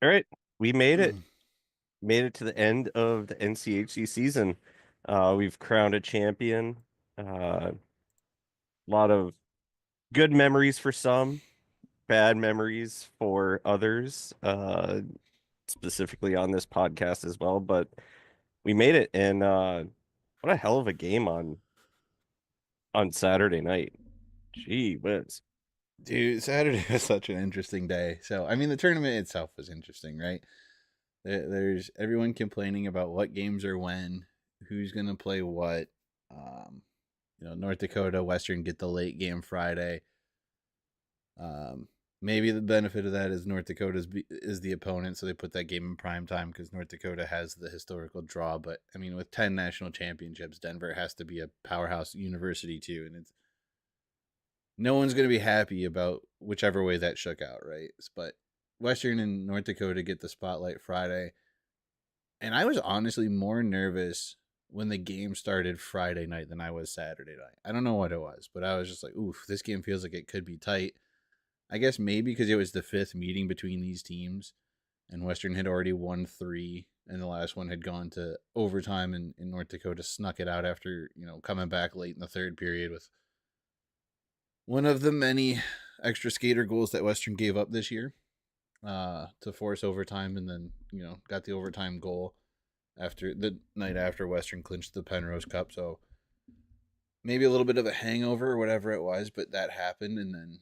All right, we made it. Made it to the end of the NCHC season. We've crowned a champion. A lot of good memories for some, bad memories for others, specifically on this podcast as well. But we made it, and what a hell of a game on Saturday night. Gee whiz. Dude, Saturday was such an interesting day. So, I mean, the tournament itself was interesting, right? There's everyone complaining about what games are when, who's going to play what. Um, North Dakota, Western get the late game Friday. Maybe the benefit of that is North Dakota is the opponent, so they put that game in prime time because North Dakota has the historical draw. But I mean, with 10 national championships, Denver has to be a powerhouse university too, and it's no one's going to be happy about whichever way that shook out, right? But Western and North Dakota get the spotlight Friday, and I was honestly more nervous when the game started Friday night than I was Saturday night. I don't know what it was, but I was just like, oof, this game feels like it could be tight. I guess maybe because it was the fifth meeting between these teams, and Western had already won three, and the last one had gone to overtime, and North Dakota snuck it out after coming back late in the third period with one of the many extra skater goals that Western gave up this year to force overtime, and then got the overtime goal after the night after Western clinched the Penrose Cup. So maybe a little bit of a hangover or whatever it was, but that happened, and then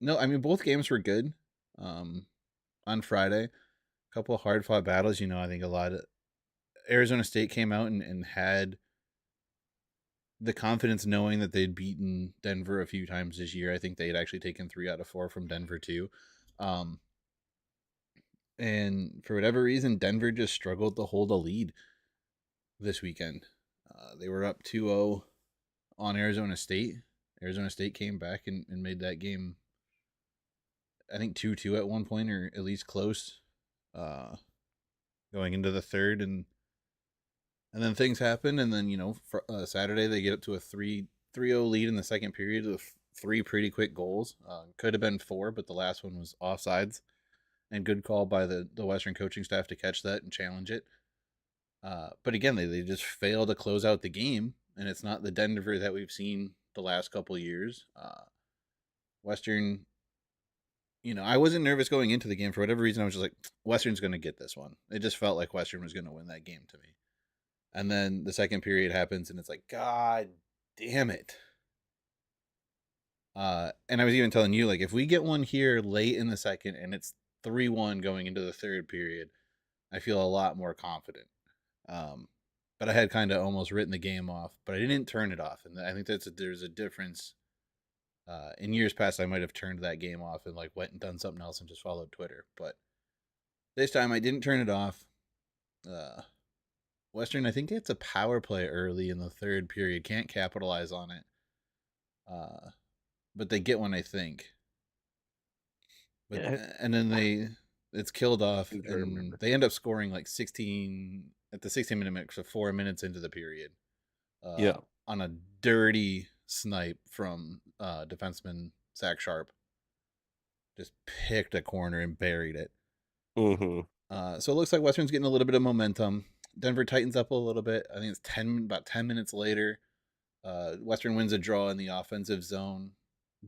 no, I mean both games were good. On Friday, a couple of hard fought battles. I think a lot of Arizona State came out and had the confidence knowing that they'd beaten Denver a few times this year. I think they had actually taken 3 out of 4 from Denver too. Um, and for whatever reason, Denver just struggled to hold a lead this weekend. They were up 2-0 on Arizona State. Arizona State came back and made that game, I think 2-2 at one point, or at least close, uh, going into the third. And then things happen, and then Saturday they get up to a 3-0 lead in the second period with three pretty quick goals. Could have been four, but the last one was offsides, and good call by the Western coaching staff to catch that and challenge it. But again, they just fail to close out the game, and it's not the Denver that we've seen the last couple of years. Western, I wasn't nervous going into the game for whatever reason. I was just like, Western's going to get this one. It just felt like Western was going to win that game to me. And then the second period happens, and it's like, God damn it. And I was even telling you, like, if we get one here late in the second and it's 3-1 going into the third period, I feel a lot more confident. But I had kind of almost written the game off, but I didn't turn it off. And I think there's a difference. In years past, I might have turned that game off and like went and done something else and just followed Twitter. But this time I didn't turn it off. Western, I think it's a power play early in the third period. Can't capitalize on it. Uh, but they get one, I think. But Yeah, and then it's killed off, I and remember. they end up scoring like 16 at the 16-minute mark, so 4 minutes into the period, Yeah. on a dirty snipe from defenseman Zach Sharp. Just picked a corner and buried it. Hmm. So it looks like Western's getting a little bit of momentum. Denver tightens up a little bit. I think it's about 10 minutes later. Western wins a draw in the offensive zone.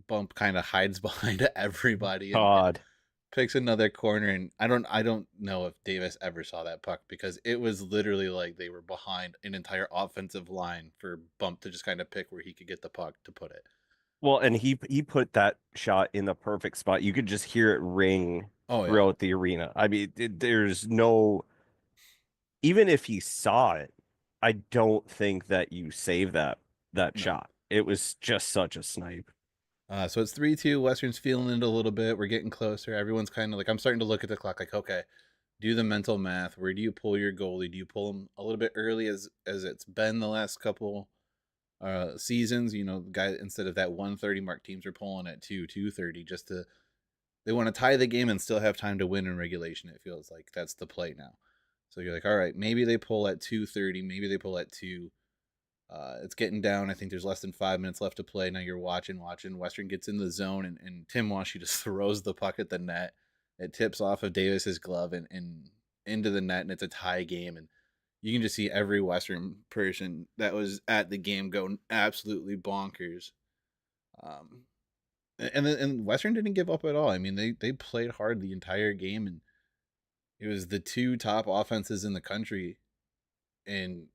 Bump kind of hides behind everybody and God. picks another corner. And I don't know if Davis ever saw that puck because it was literally like they were behind an entire offensive line for Bump to just kind of pick where he could get the puck to put it. Well, and he put that shot in the perfect spot. You could just hear it ring Oh yeah, throughout the arena. I mean, there's no, even if he saw it, I don't think that you save that no. shot. It was just such a snipe. So it's 3-2. Western's feeling it a little bit. We're getting closer. Everyone's kind of like, I'm starting to look at the clock like, okay, do the mental math. Where do you pull your goalie? Do you pull him a little bit early as it's been the last couple seasons? The guy, instead of that 1:30 mark, teams are pulling at 2:30 just to, they want to tie the game and still have time to win in regulation. It feels like that's the play now. So you're like, all right, maybe they pull at 2:30, maybe they pull at 2. It's getting down. I think there's less than 5 minutes left to play. Now you're watching. Western gets in the zone, and Tim Washi just throws the puck at the net. It tips off of Davis's glove and into the net, and it's a tie game. And you can just see every Western person that was at the game go absolutely bonkers. Um, and Western didn't give up at all. I mean, they played hard the entire game, and it was the two top offenses in the country. And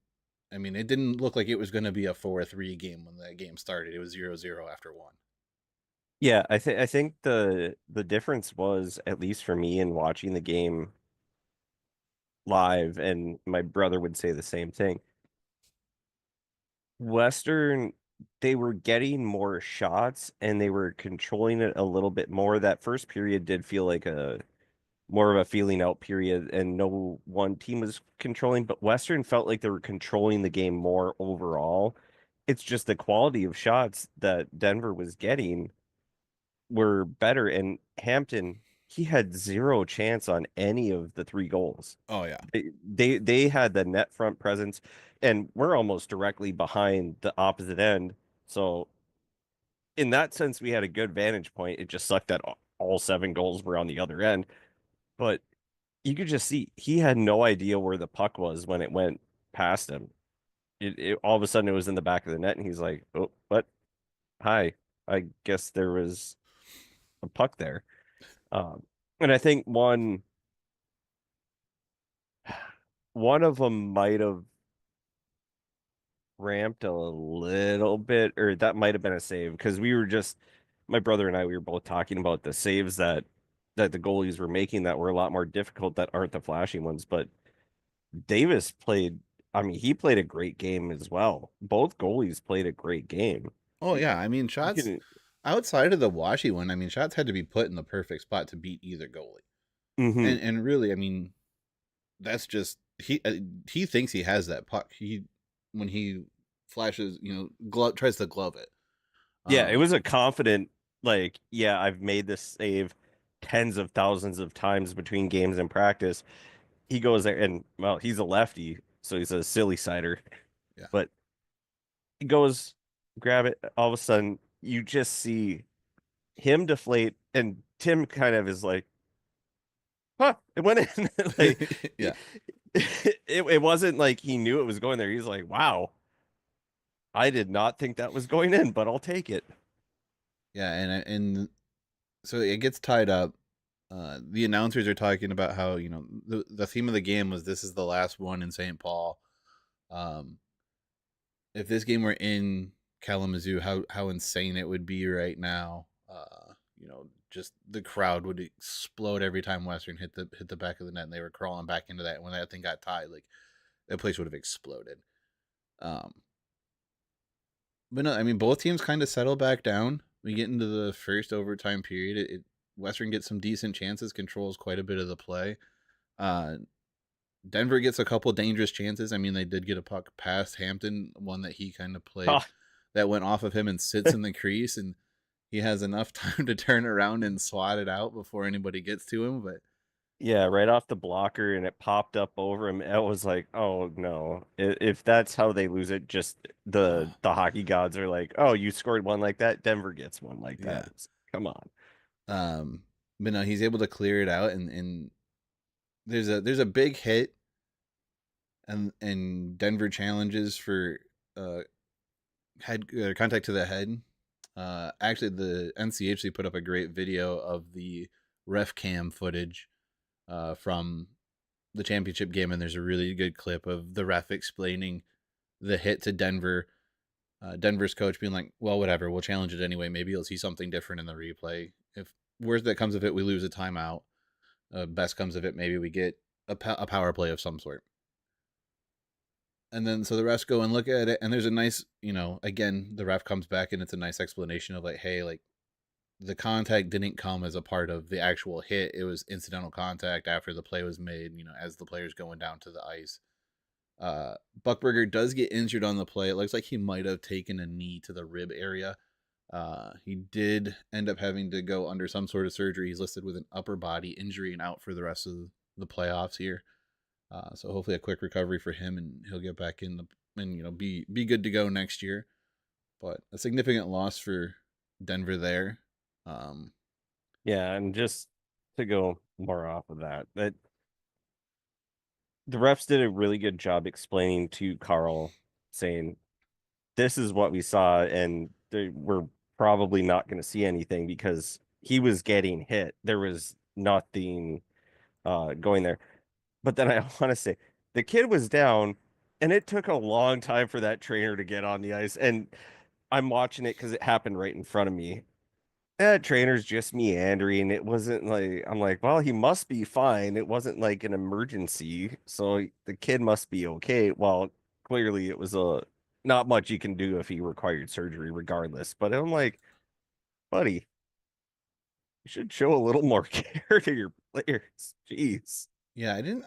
I mean, it didn't look like it was going to be a 4-3 game when that game started. It was 0-0 after one. Yeah, I think the difference was, at least for me in watching the game live, and my brother would say the same thing. Western, they were getting more shots and they were controlling it a little bit more. That first period did feel like a more of a feeling out period, and no one team was controlling, but Western felt like they were controlling the game more overall. It's just the quality of shots that Denver was getting were better, and Hampton, he had zero chance on any of the three goals. Oh yeah, They had the net front presence, and we're almost directly behind the opposite end. So in that sense, we had a good vantage point. It just sucked that all seven goals were on the other end. But you could just see he had no idea where the puck was when it went past him. It all of a sudden it was in the back of the net, and he's like, "Oh, what? Hi, I guess there was a puck there." And I think one of them might have ramped a little bit, or that might have been a save, because we were just, my brother and I, we were both talking about the saves that the goalies were making that were a lot more difficult, that aren't the flashy ones. But Davis played, I mean, he played a great game as well. Both goalies played a great game. oh yeah. I mean, You shots can, outside of the Washy one. I mean, shots had to be put in the perfect spot to beat either goalie. hmm And really, I mean, that's just he thinks he has that puck. He when he flashes, glove tries to glove it. Yeah, it Um, was a confident, like, yeah, I've made this save tens of thousands of times between games and practice. He goes there and, well, he's a lefty, so he's a silly sider, yeah. but he goes grab it. All of a sudden, you just see him deflate, and Tim kind of is like, huh, it went in. Like, Yeah. it wasn't like he knew it was going there. He's like, wow, I did not think that was going in, but I'll take it. Yeah, and so it gets tied up. The announcers are talking about how the theme of the game was this is the last one in St. Paul. Um, if this game were in Kalamazoo, how insane it would be right now. Just the crowd would explode every time Western hit the back of the net, and they were crawling back into that. When that thing got tied, like that place would have exploded. Um, but no, I mean both teams kind of settle back down. We get into the first overtime period. Western gets some decent chances, controls quite a bit of the play. Uh, Denver gets a couple dangerous chances. I mean, they did get a puck past Hampton, one that he kind of played Ah, that went off of him and sits in the crease, and he has enough time to turn around and swat it out before anybody gets to him. But yeah, right off the blocker, and it popped up over him. It was like, oh no. If that's how they lose it, just the hockey gods are like, oh, you scored one like that, Denver gets one like yeah, that. Come on. um, but no, he's able to clear it out, and there's a big hit, and Denver challenges for uh head contact to the head. Actually, the NCHC put up a great video of the ref cam footage from the championship game, and there's a really good clip of the ref explaining the hit to Denver. Denver's coach being like, "Well, whatever, we'll challenge it anyway. Maybe you'll see something different in the replay. If worst that comes of it, we lose a timeout. Best comes of it, maybe we get a power play of some sort." And then so the refs go and look at it, and there's a nice, again, the ref comes back and it's a nice explanation of like, hey, like the contact didn't come as a part of the actual hit. It was incidental contact after the play was made, as the player's going down to the ice. Buckberger does get injured on the play. It looks like he might have taken a knee to the rib area. He did end up having to go under some sort of surgery. He's listed with an upper body injury and out for the rest of the playoffs here. So hopefully a quick recovery for him, and he'll get back in and be good to go next year. But a significant loss for Denver there. Um, Yeah, and just to go more off of that, that the refs did a really good job explaining to Carl, saying this is what we saw, and we're probably not going to see anything because he was getting hit. There was nothing going there. But then I want to say the kid was down, and it took a long time for that trainer to get on the ice. And I'm watching it because it happened right in front of me. That trainer's just meandering. It wasn't like I'm like, well, he must be fine. It wasn't like an emergency, so the kid must be okay. Well, clearly it was a not much you can do if he required surgery, regardless. But I'm like, buddy, you should show a little more care to your players. Jeez. Yeah, I didn't.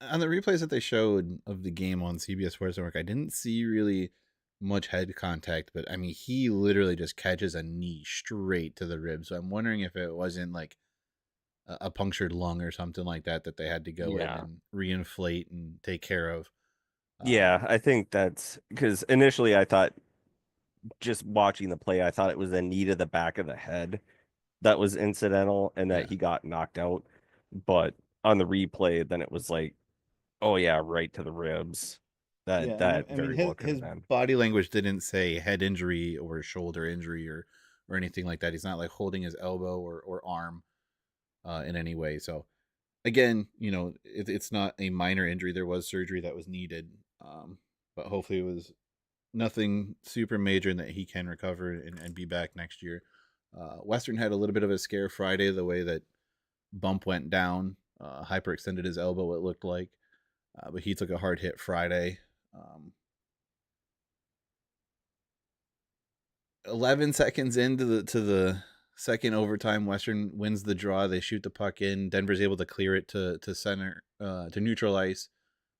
On the replays that they showed of the game on CBS Sports Network, I didn't see really much head contact, but I mean, he literally just catches a knee straight to the ribs. So I'm wondering if it wasn't like a punctured lung or something like that that they had to go in Yeah. and reinflate and take care of. Yeah, I think that's because initially I thought just watching the play, I thought it was a knee to the back of the head that was incidental and that Yeah. he got knocked out. But on the replay, then it was like, oh yeah, right to the ribs. Yeah, and That I mean very well could have his been. body language didn't say head injury or shoulder injury or anything like that. He's not like holding his elbow or arm in any way. So again, it's not a minor injury. There was surgery that was needed, but hopefully it was nothing super major and that he can recover and be back next year. Western had a little bit of a scare Friday, the way that Bump went down, hyperextended his elbow, it looked like, but he took a hard hit Friday. 11 seconds into the second overtime, Western wins the draw. They shoot the puck in. Denver's able to clear it to center, to neutral ice.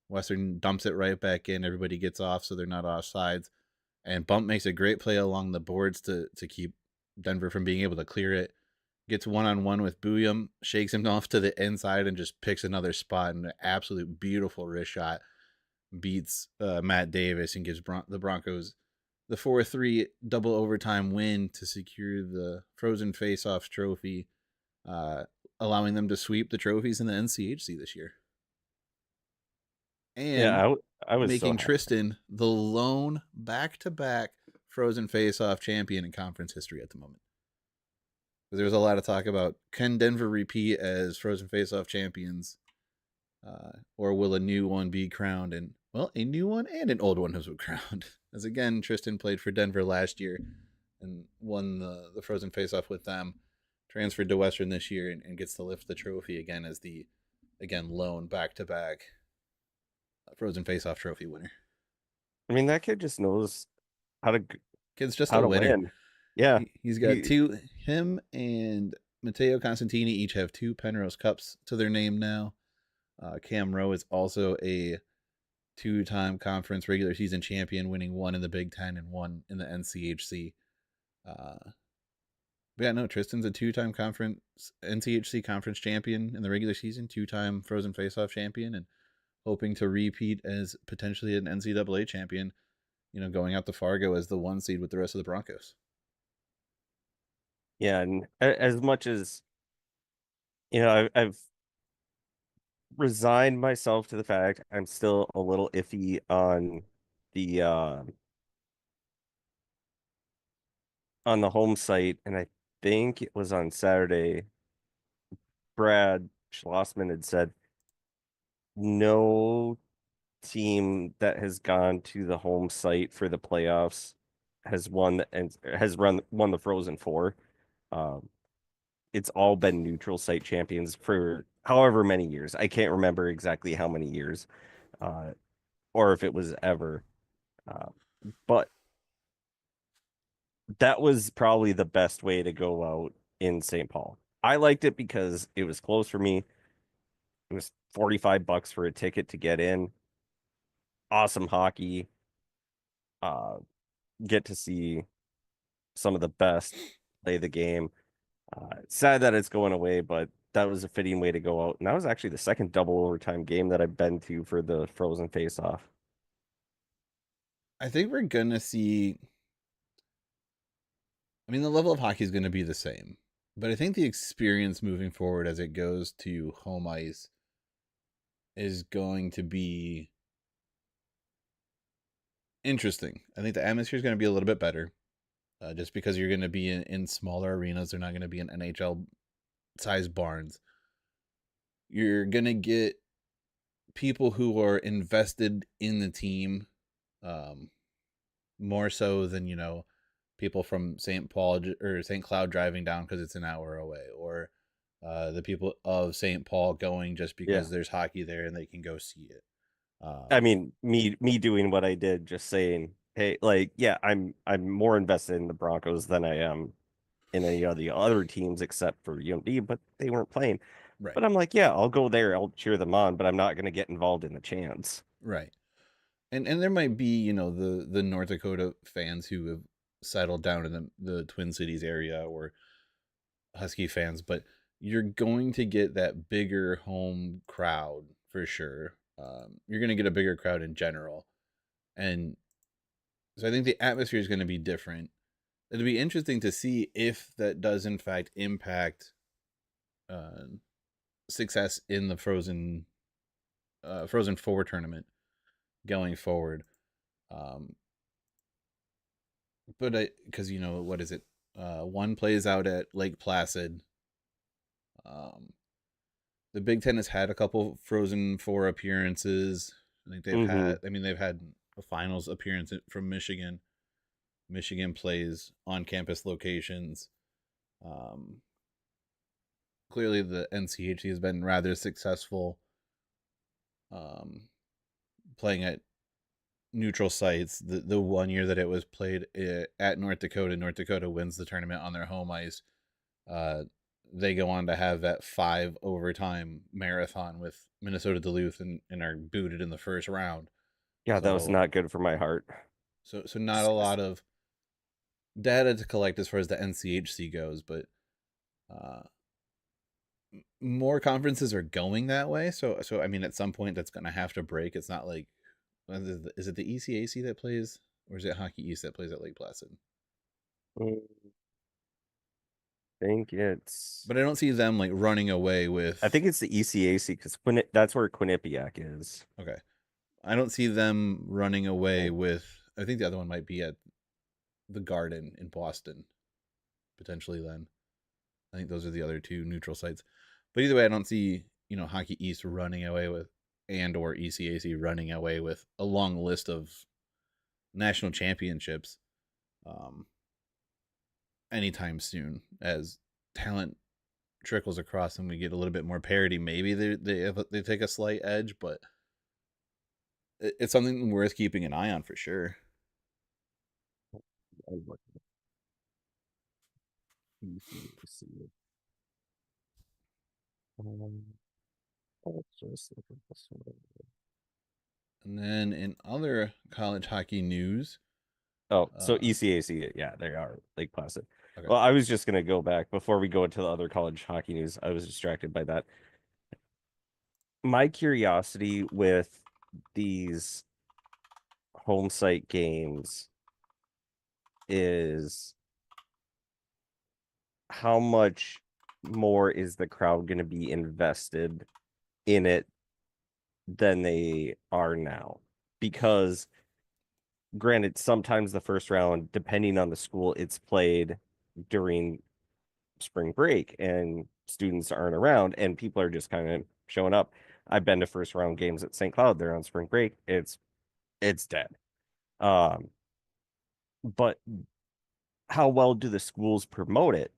Western dumps it right back in. Everybody gets off, so they're not offsides. And Bump makes a great play along the boards to keep Denver from being able to clear it. Gets one-on-one with Booyam, shakes him off to the inside, and just picks another spot. And an absolute beautiful wrist shot beats Matt Davis and gives the Broncos the 4-3 double overtime win to secure the Frozen Faceoffs trophy, allowing them to sweep the trophies in the NCHC this year. And Yeah, I was so making happy. Tristan the lone back-to-back Frozen Faceoff champion in conference history at the moment. There was a lot of talk about, can Denver repeat as Frozen Faceoff champions, or will a new one be crowned? And well, a new one and an old one was crowned. As again, Tristan played for Denver last year and won the Frozen Faceoff with them. Transferred to Western this year and gets to lift the trophy again as the lone back-to-back Frozen Faceoff trophy winner. I mean, that kid just knows how to Kid's just how a to winner. win. Yeah, He's got he two. Him and Matteo Constantini each have 2 Penrose Cups to their name now. Cam Rowe is also a 2-time conference regular season champion, winning 1 in the Big Ten and 1 in the NCHC. But yeah, no, Tristan's a 2-time conference NCHC conference champion in the regular season, 2-time Frozen Faceoff champion, and hoping to repeat as potentially an NCAA champion. Going out to Fargo as the 1 seed with the rest of the Broncos. yeah, and as much as I've resigned myself to the fact I'm still a little iffy the uh on the home site, and I think it was on Saturday. Brad Schlossman had said no team that has gone to the home site for the playoffs has won and has won the Frozen Four. Um, it's all been neutral site champions for however many years. I can't remember exactly how many years, uh, or if it was ever. Uh, but that was probably the best way to go out in St. Paul. I liked it because it was close for me. It was $45 for a ticket to get in. Awesome hockey. Uh, get to see some of the best play the game. Sad that it's going away, but that was a fitting way to go out. And that was actually the second double overtime game that I've been to for the Frozen face-off. I think we're gonna see. I mean, the level of hockey is going to be the same. But I think the experience moving forward as it goes to home ice is going to be interesting. I think the atmosphere is going to be a little bit better, just because you're going to be in smaller arenas. They're not going to be in NHL size barns. You're going to get people who are invested in the team, um, more so than people from St. Paul or St. Cloud driving down because it's an hour away, or the people of St. Paul going just Yeah. because there's hockey there and they can go see it. I Um, mean, me doing what I did, just saying, hey, like, yeah, I'm more invested in the Broncos than I am in any of the other teams except for UMD, but they weren't playing. right, But I'm like, yeah, I'll go there, I'll cheer them on, but I'm not going to get involved in the chants. right. And there might be the North Dakota fans who have settled down in the Twin Cities area, or Husky fans, but you're going to get that bigger home crowd for sure. You're going to get a bigger crowd in general, and so I think the atmosphere is going to be different. It'll be interesting to see if that does in fact impact uh, success in the Frozen Four tournament going forward. Um, but because what is it? One plays out at Lake Placid. Um, the Big Ten has had a couple Frozen Four appearances. I think they've Hmm. had. I mean, they've had a finals appearance from Michigan. Michigan plays on campus locations. Um, Clearly, the NCHC has been rather successful, um, playing at neutral sites. The 1 year that it was played at North Dakota wins the tournament on their home ice. Uh, they go on to have that 5 overtime marathon with Minnesota Duluth, and are booted in the first round. Yeah, that was So not good for my heart. so not a lot Disgusting. of data to collect as far as the NCHC goes, but uh, more conferences are going that way. So I mean, at some point that's going to have to break. It's not like is it the ECAC that plays, or is it Hockey East that plays at Lake Placid? I think it's But I don't see them like running away I with. think it's the ECAC because that's where Quinnipiac is. Okay, I don't see them running away Oh, with. I think the other one might be at the Garden in Boston, potentially. Then I think those are the other two neutral sites. But either way, I don't see Hockey East running away with, and or ECAC running away with a long list of national championships um, anytime soon. As talent trickles across and we get a little bit more parity, maybe they take a slight edge, but it's something worth keeping an eye on for sure. I'm looking at ECAC. Let's just look at this one. And then in other college hockey news, Oh, so uh, ECAC, yeah, they are Lake Placid. okay, Well, I was just gonna go back before we go into the other college hockey news. I was distracted by that. My curiosity with these home site games is how much more is the crowd going to be invested in it than they are now? Because granted, sometimes the first round, depending on the school, it's played during spring break and students aren't around and people are just kind of showing up. I've been to first round games at St. Cloud. They're on spring break. It's dead. Um, but how well do the schools promote it?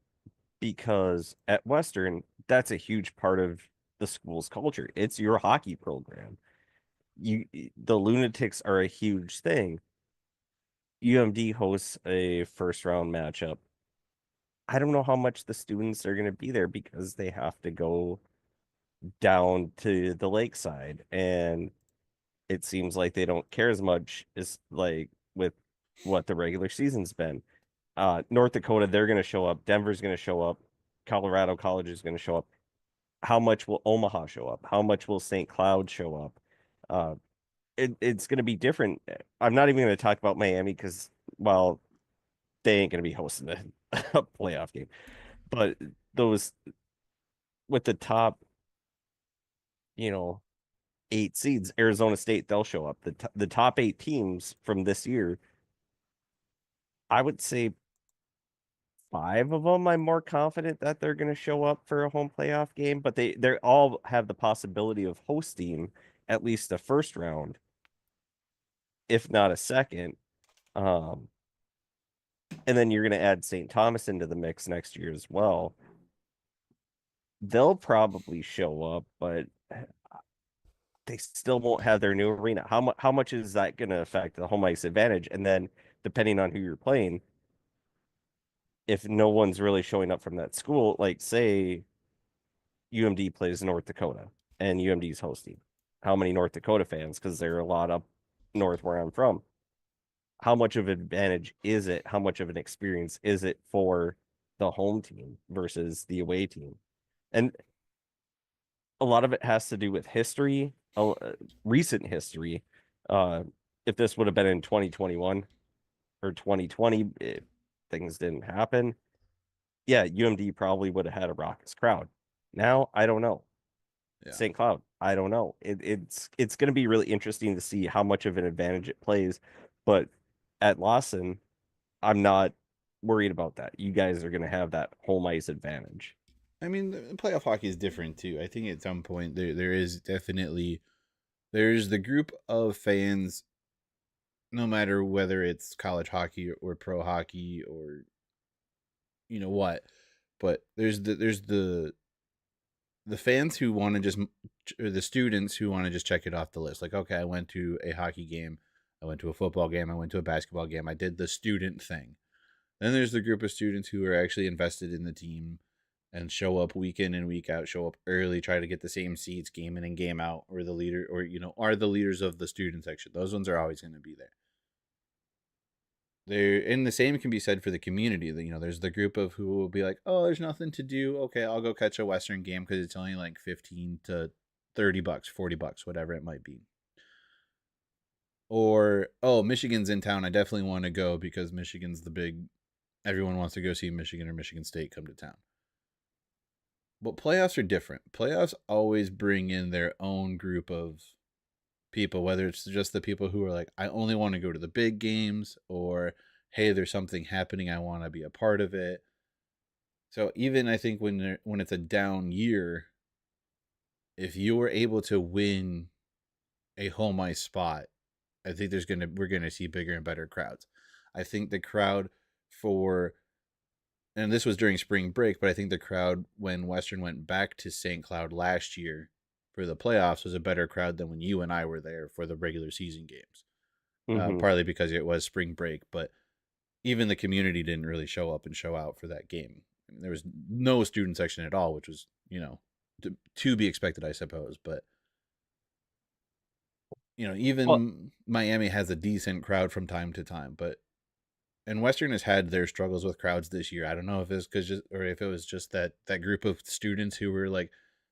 Because at Western, that's a huge part of the school's culture. It's your hockey program. The Lunatics are a huge thing. UMD hosts a first round matchup. I don't know how much the students are going to be there because they have to go down to the lakeside, and it seems like they don't care as much as like with what the regular season's been. North Dakota, they're going to show up. Denver's going to show up. Colorado College is going to show up. How much will Omaha show up? How much will St. Cloud show up? Uh, it's going to be different. I'm not even going to talk about Miami because, well, they ain't going to be hosting a playoff game. But those with the top, you know, 8 seeds, Arizona State, they'll show up. The top 8 teams from this year, I would say 5 of them, I'm more confident that they're going to show up for a home playoff game, but they all have the possibility of hosting at least a first round, if not a second. Um, and then you're going to add St. Thomas into the mix next year as well. They'll probably show up, but they still won't have their new arena. How much is that going to affect the home ice advantage? And then depending on who you're playing, if no one's really showing up from that school, like say UMD plays North Dakota and UMD's hosting, how many North Dakota fans? Because there are a lot up north where I'm from. How much of an advantage is it? How much of an experience is it for the home team versus the away team? And a lot of it has to do with history, recent history. Uh, if this would have been in 2021 or 2020, if things didn't happen, yeah, UMD probably would have had a raucous crowd. Now, I don't know. Yeah. St. Cloud, I don't know. It's going to be really interesting to see how much of an advantage it plays. But at Lawson, I'm not worried about that. You guys are going to have that home ice advantage. I mean, the playoff hockey is different too. I think at some point there is definitely there's the group of fans, no matter whether it's college hockey or pro hockey or you know what, but there's the fans who want to just or the students who want to just check it off the list. Like, okay, I went to a hockey game, I went to a football game, I went to a basketball game, I did the student thing. Then there's the group of students who are actually invested in the team and show up week in and week out, show up early, try to get the same seats game in and game out, or the leader, or are the leaders of the student section. Those ones are always going to be there. And the same can be said for the community. There's the group of who will be like, oh, there's nothing to do. Okay, I'll go catch a Western game because it's only like 15 to $30, $40, whatever it might be. Or, oh, Michigan's in town. I definitely want to go because Michigan's the big, everyone wants to go see Michigan or Michigan State come to town. But playoffs are different. Playoffs always bring in their own group of people, whether it's just the people who are like, I only want to go to the big games, or hey, there's something happening, I want to be a part of it. So even I think when it's a down year, if you're able to win a home ice spot, I think we're gonna see bigger and better crowds. I think the crowd for, and this was during spring break, but I think the crowd when Western went back to St. Cloud last year for the playoffs was a better crowd than when you and I were there for the regular season games. Mm-hmm. Partly because it was spring break, but even the community didn't really show up and show out for that game. I mean, there was no student section at all, which was, to be expected, I suppose. But, Well, even Miami has a decent crowd from time to time, and Western has had their struggles with crowds this year. I don't know if it's or if it was just that group of students who were like,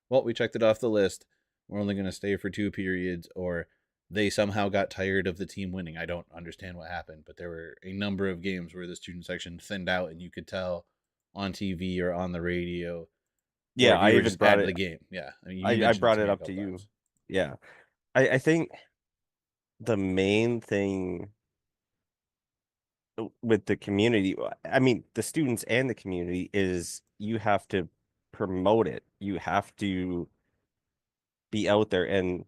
well, we checked it off the list. We're only going to stay for 2 periods, or they somehow got tired of the team winning. I don't understand what happened, but there were a number of games where the student section thinned out, and you could tell on TV or on the radio, or yeah, if I you were even just brought at it. the game. Yeah, I mean, you I mentioned it brought to it me a up couple to you. times. Yeah, I think the main thing with the community, I mean, the students and the community, is you have to promote it. You have to be out there. And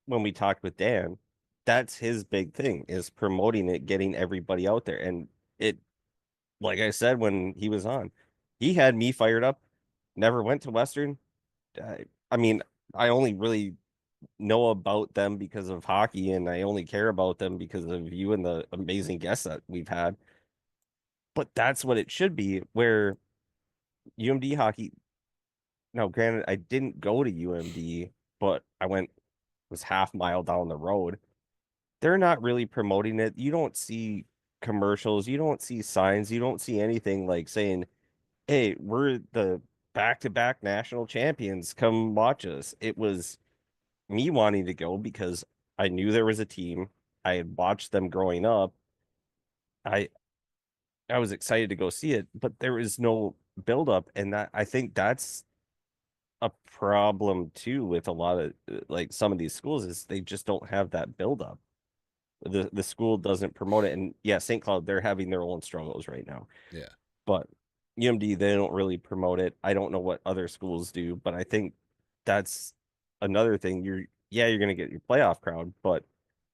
when we talked with Dan, that's his big thing, is promoting it, getting everybody out there. And it, like I said, when he was on, he had me fired up. Never went to Western. I mean, I only really know about them because of hockey, and I only care about them because of you and the amazing guests that we've had. But that's what it should be, where UMD hockey. Now, granted, I didn't go to UMD, but I was half mile down the road. They're not really promoting it. You don't see commercials, you don't see signs, you don't see anything like saying, "Hey, we're the back-to-back national champions. Come watch us." It was me wanting to go because I knew there was a team. I had watched them growing up. I I was excited to go see it, but there is no buildup, and that I think that's a problem too with a lot of like some of these schools is they just don't have that buildup. The school doesn't promote it, and yeah, St. Cloud they're having their own struggles right now, Yeah. but UMD they don't really promote it. I don't know what other schools do, but I think that's another thing. You're gonna get your playoff crowd, but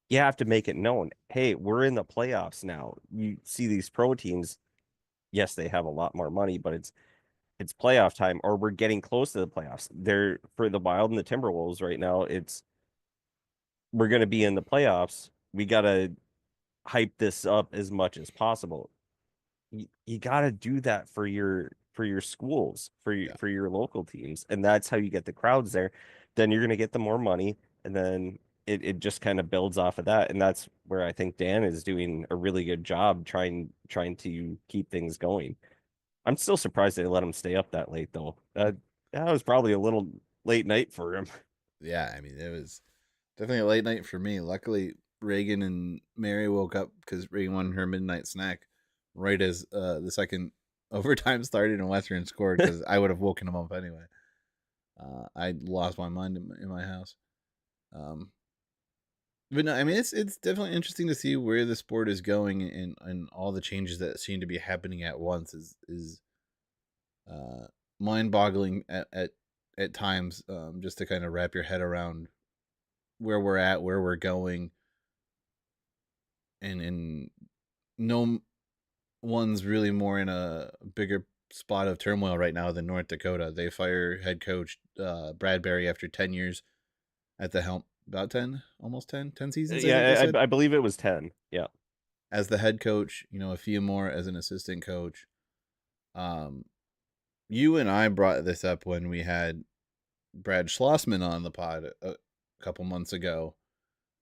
you have to make it known. Hey, we're in the playoffs now. You see these pro teams, yes, they have a lot more money, but it's playoff time, or we're getting close to the playoffs. They're for the Wild and the Timberwolves right now. It's we're going to be in the playoffs. We got to hype this up as much as possible. You got to do that for your schools, Yeah. for your local teams, and that's how you get the crowds there. Then you're going to get the more money, and then it just kind of builds off of that. And that's where I think Dan is doing a really good job trying to keep things going. I'm still surprised they let him stay up that late though. That was probably a little late night for him. Yeah. I mean, it was definitely a late night for me. Luckily, Reagan and Mary woke up because Reagan wanted her midnight snack right as the second overtime started and Western scored because I would have woken them up anyway. I lost my mind in my house. Um, but no, I mean it's definitely interesting to see where the sport is going and all the changes that seem to be happening at once is uh, mind boggling at times. Just to kind of wrap your head around where we're at, where we're going, and no one's really more in a bigger spot of turmoil right now than North Dakota. They fire head coach Bradbury after 10 years at the helm. About 10, almost 10 seasons, I think they Yeah, said. I believe it was 10. Yeah. As the head coach, a few more as an assistant coach. Um, you and I brought this up when we had Brad Schlossman on the pod a couple months ago.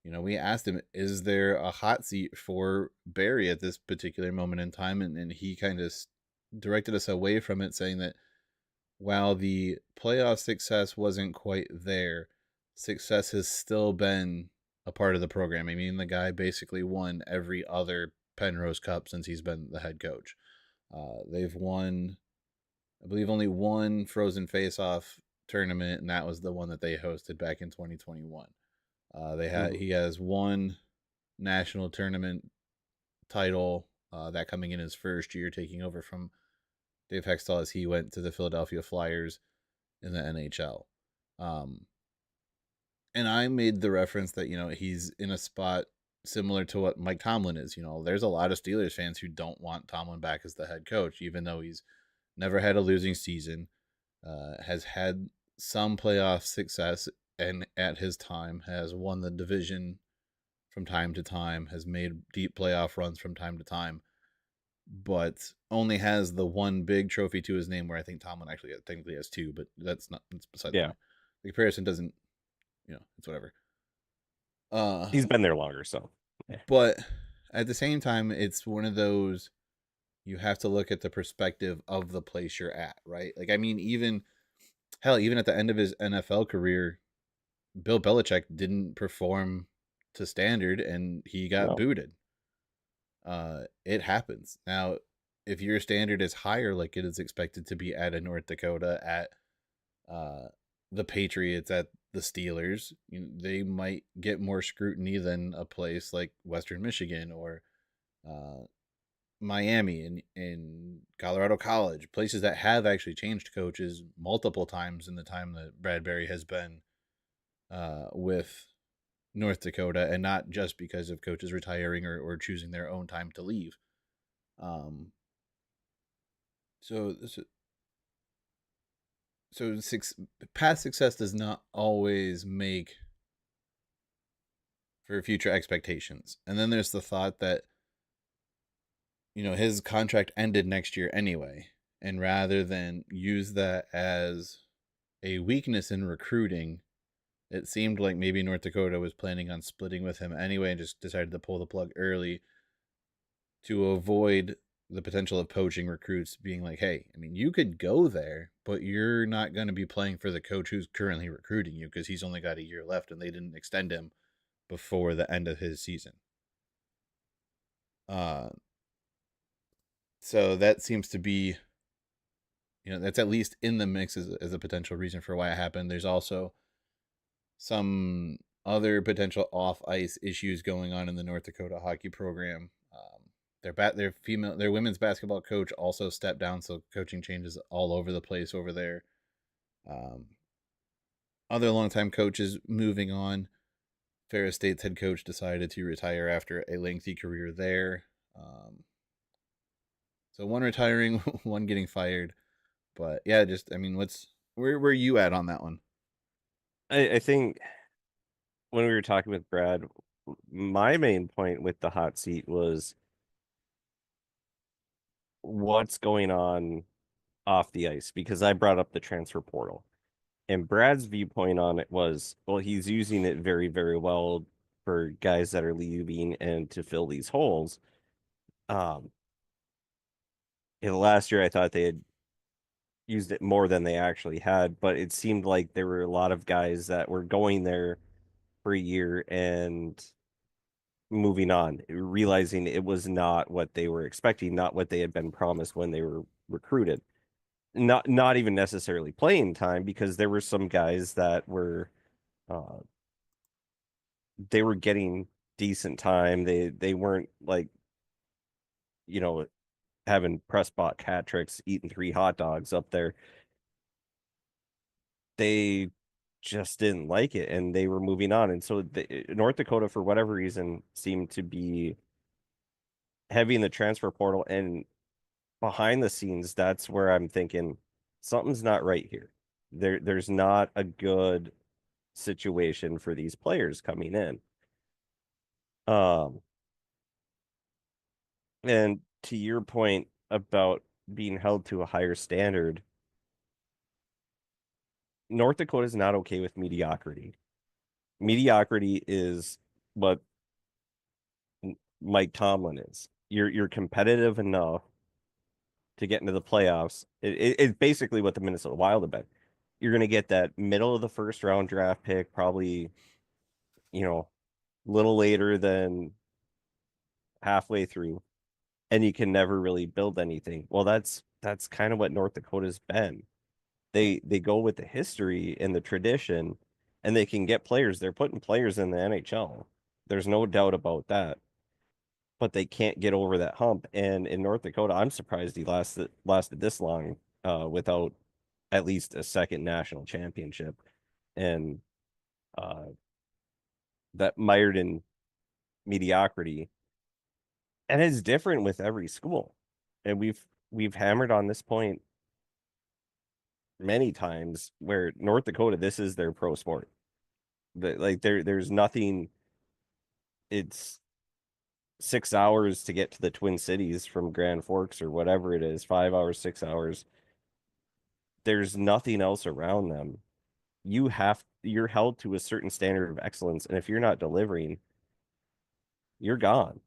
We asked him, is there a hot seat for Barry at this particular moment in time? And he kind of directed us away from it, saying that while the playoff success wasn't quite there, success has still been a part of the program. I mean, the guy basically won every other Penrose Cup since he's been the head coach. They've won, I believe, only one Frozen Face-Off tournament, and that was the one that they hosted back in 2021. Mhm. He has one national tournament title, that coming in his first year, taking over from Dave Hextall as he went to the Philadelphia Flyers in the NHL. Um, and I made the reference that he's in a spot similar to what Mike Tomlin is. There's a lot of Steelers fans who don't want Tomlin back as the head coach, even though he's never had a losing season, has had some playoff success, and at his time has won the division from time to time, has made deep playoff runs from time to time, but only has the one big trophy to his name. Where I think Tomlin actually technically has two, but that's beside the Yeah. point. The comparison doesn't, it's whatever. Uh, He's been there longer, so yeah. but at the same time, it's one of those you have to look at the perspective of the place you're at, right? Like, I mean, even hell, even at the end of his NFL career, Bill Belichick didn't perform to standard and he got No. booted. It happens. Now, if your standard is higher, like it is expected to be at a North Dakota, at uh, the Patriots, at the Steelers, they might get more scrutiny than a place like Western Michigan or uh, Miami in Colorado College, places that have actually changed coaches multiple times in the time that Bradbury has been with North Dakota, and not just because of coaches retiring or choosing their own time to leave. Um, so so past success does not always make for future expectations. And then there's the thought that his contract ended next year anyway, and rather than use that as a weakness in recruiting, it seemed like maybe North Dakota was planning on splitting with him anyway and just decided to pull the plug early to avoid the potential of poaching recruits, being like, hey, I mean, you could go there, but you're not going to be playing for the coach who's currently recruiting you because he's only got a year left and they didn't extend him before the end of his season. Uh, so that seems to be That's at least in the mix as a potential reason for why it happened. There's also some other potential off ice issues going on in the North Dakota hockey program. Their women's basketball coach also stepped down, so coaching changes all over the place over there. Um, Other longtime coaches moving on. Ferris State's head coach decided to retire after a lengthy career there. So one retiring, one getting fired. But yeah, just I mean, where were you at on that one? I think when we were talking with Brad, my main point with the hot seat was what's going on off the ice because I brought up the transfer portal. And Brad's viewpoint on it was, well, he's using it very, very well for guys that are leaving and to fill these holes. Um, in the last year, I thought they had used it more than they actually had, but it seemed like there were a lot of guys that were going there for a year and moving on, realizing it was not what they were expecting, not what they had been promised when they were recruited. Not even necessarily playing time because there were some guys that were uh, they were getting decent time. They weren't like, you know, having press box hat tricks, eating 3 hot dogs up there. They just didn't like it and they were moving on. And so North Dakota, for whatever reason, seemed to be heavy in the transfer portal. And behind the scenes, that's where I'm thinking something's not right here. There's not a good situation for these players coming in. Um, and to your point about being held to a higher standard, North Dakota is not okay with mediocrity. Mediocrity is what Mike Tomlin is. You're competitive enough to get into the playoffs. It's basically what the Minnesota Wild have been. You're going to get that middle of the first round draft pick, probably, you know, a little later than halfway through, and you can never really build anything. Well, that's kind of what North Dakota's been. They go with the history and the tradition, and they can get players. They're putting players in the NHL. There's no doubt about that. But they can't get over that hump. And in North Dakota, I'm surprised he lasted this long without at least a second national championship. And uh, that mired in mediocrity. And it's different with every school. And we've hammered on this point many times where North Dakota, this is their pro sport. Like there's nothing. It's 6 hours to get to the Twin Cities from Grand Forks or whatever it is, 5 hours, 6 hours. There's nothing else around them. You're held to a certain standard of excellence, and if you're not delivering, you're gone.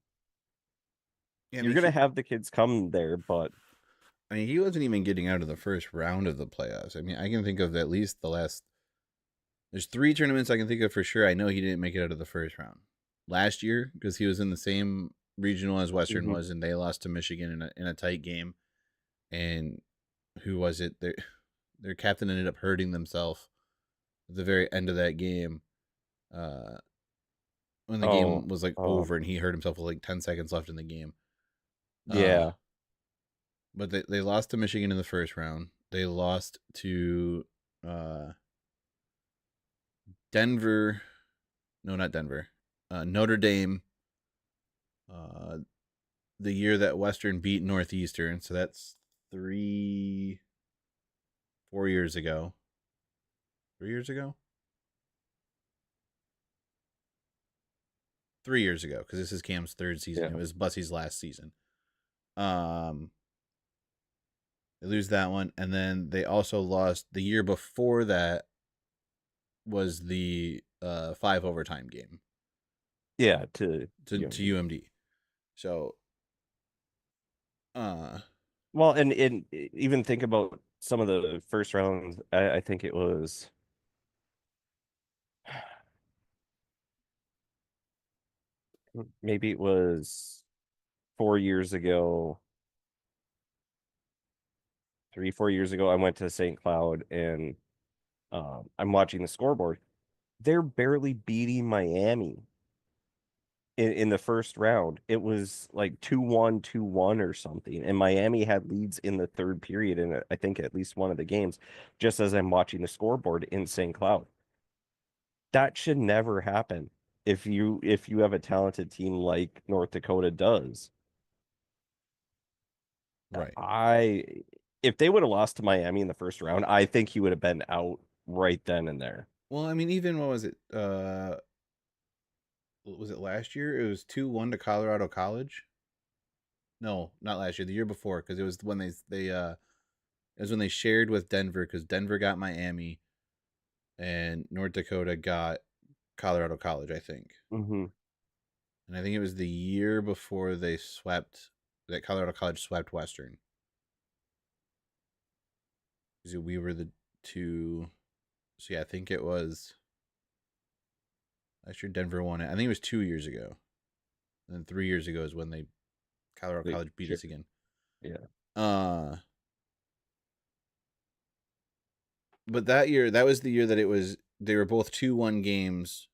Yeah, You're gonna have the kids come there, but he wasn't even getting out of the first round of the playoffs. I mean, I can think of at least the last. There's 3 tournaments I can think of for sure. I know he didn't make it out of the first round last year because he was in the same regional as Western mhm. was, and they lost to Michigan in a tight game. And who was it? Their captain ended up hurting themselves at the very end of that game. Uh, when the Oh, game was like over and he hurt himself with like 10 seconds left in the game. Uh, yeah, but they lost to Michigan in the first round. They lost to uh, Denver. No, not Denver. Notre Dame. Uh, the year that Western beat Northeastern. So that's 4 years ago. 3 years ago? 3 years ago, because this is Cam's third season. yeah, It was Bussy's last season. Um, they lose that one, and then they also lost the year before that was the 5 overtime game yeah. To to UMD. UMD. So, uh, Well, and even think about some of the first rounds. I think it was maybe it was 4 years ago. 3, 4 years ago, I went to St. Cloud and I'm watching the scoreboard. They're barely beating Miami in the first round. It was like 2-1, 2-1 or something. And Miami had leads in the third period in I think at least one of the games, just as I'm watching the scoreboard in St. Cloud. That should never happen if you have a talented team like North Dakota does. Right. I if they would have lost to Miami in the first round, I think he would have been out right then and there. Well, I mean, even what was it? Was it last year? It was 2-1 to Colorado College. No, not last year. The year before, because it was when it was when they shared with Denver, because Denver got Miami, and North Dakota got Colorado College, I think. Mm-hmm. And I think it was the year before that Colorado College swept Western. So we were the two. So yeah, I think it was last year Denver won it. I think it was 2 years ago. And then 3 years ago is when Colorado College beat Sure. us again. Yeah. Uh but that year, that was the year that they were both 2-1 games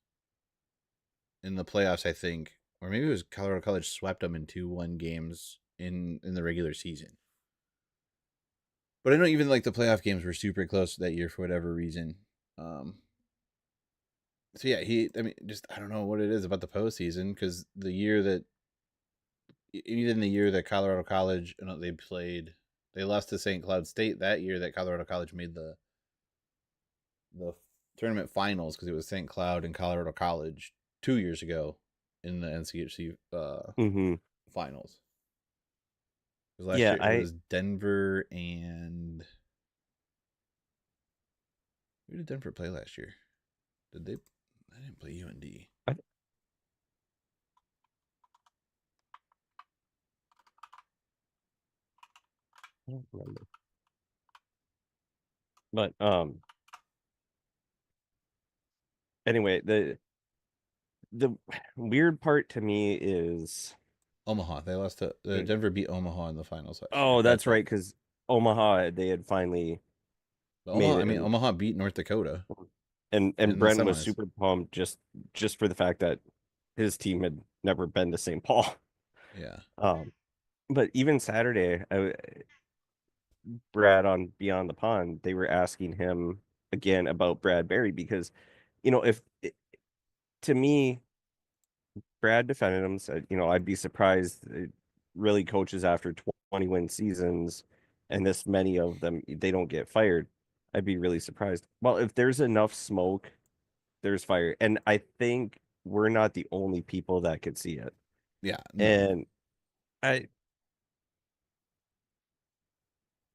in the playoffs, I think. Or maybe it was Colorado College swept them in 2-1 games in the regular season. But I know even like the playoff games were super close that year for whatever reason. Um, so yeah, I mean, just I don't know what it is about the postseason, because even the year that Colorado College, they lost to St. Cloud State that year that Colorado College made the tournament finals, because it was St. Cloud and Colorado College 2 years ago in the NCHC Mm-hmm. finals. Because last Yeah, year it was Denver and who did Denver play last year? Did they? I didn't play UND. I don't remember. But anyway, the weird part to me is Omaha. They lost to Denver beat Omaha in the finals last year. oh, That's that's right. right, because Omaha they had finally But made Omaha. I it mean, and Omaha beat North Dakota and in the Brent was semis. super pumped just for the fact that his team had never been to St. Paul. Yeah. Um, but even Saturday, Brad on Beyond the Pond, they were asking him again about Brad Berry because, if to me, Brad defended him, said, I'd be surprised really coaches after 20 win seasons and this many of them, they don't get fired. I'd be really surprised. Well, if there's enough smoke, there's fire. And I think we're not the only people that could see it. Yeah. No. And I,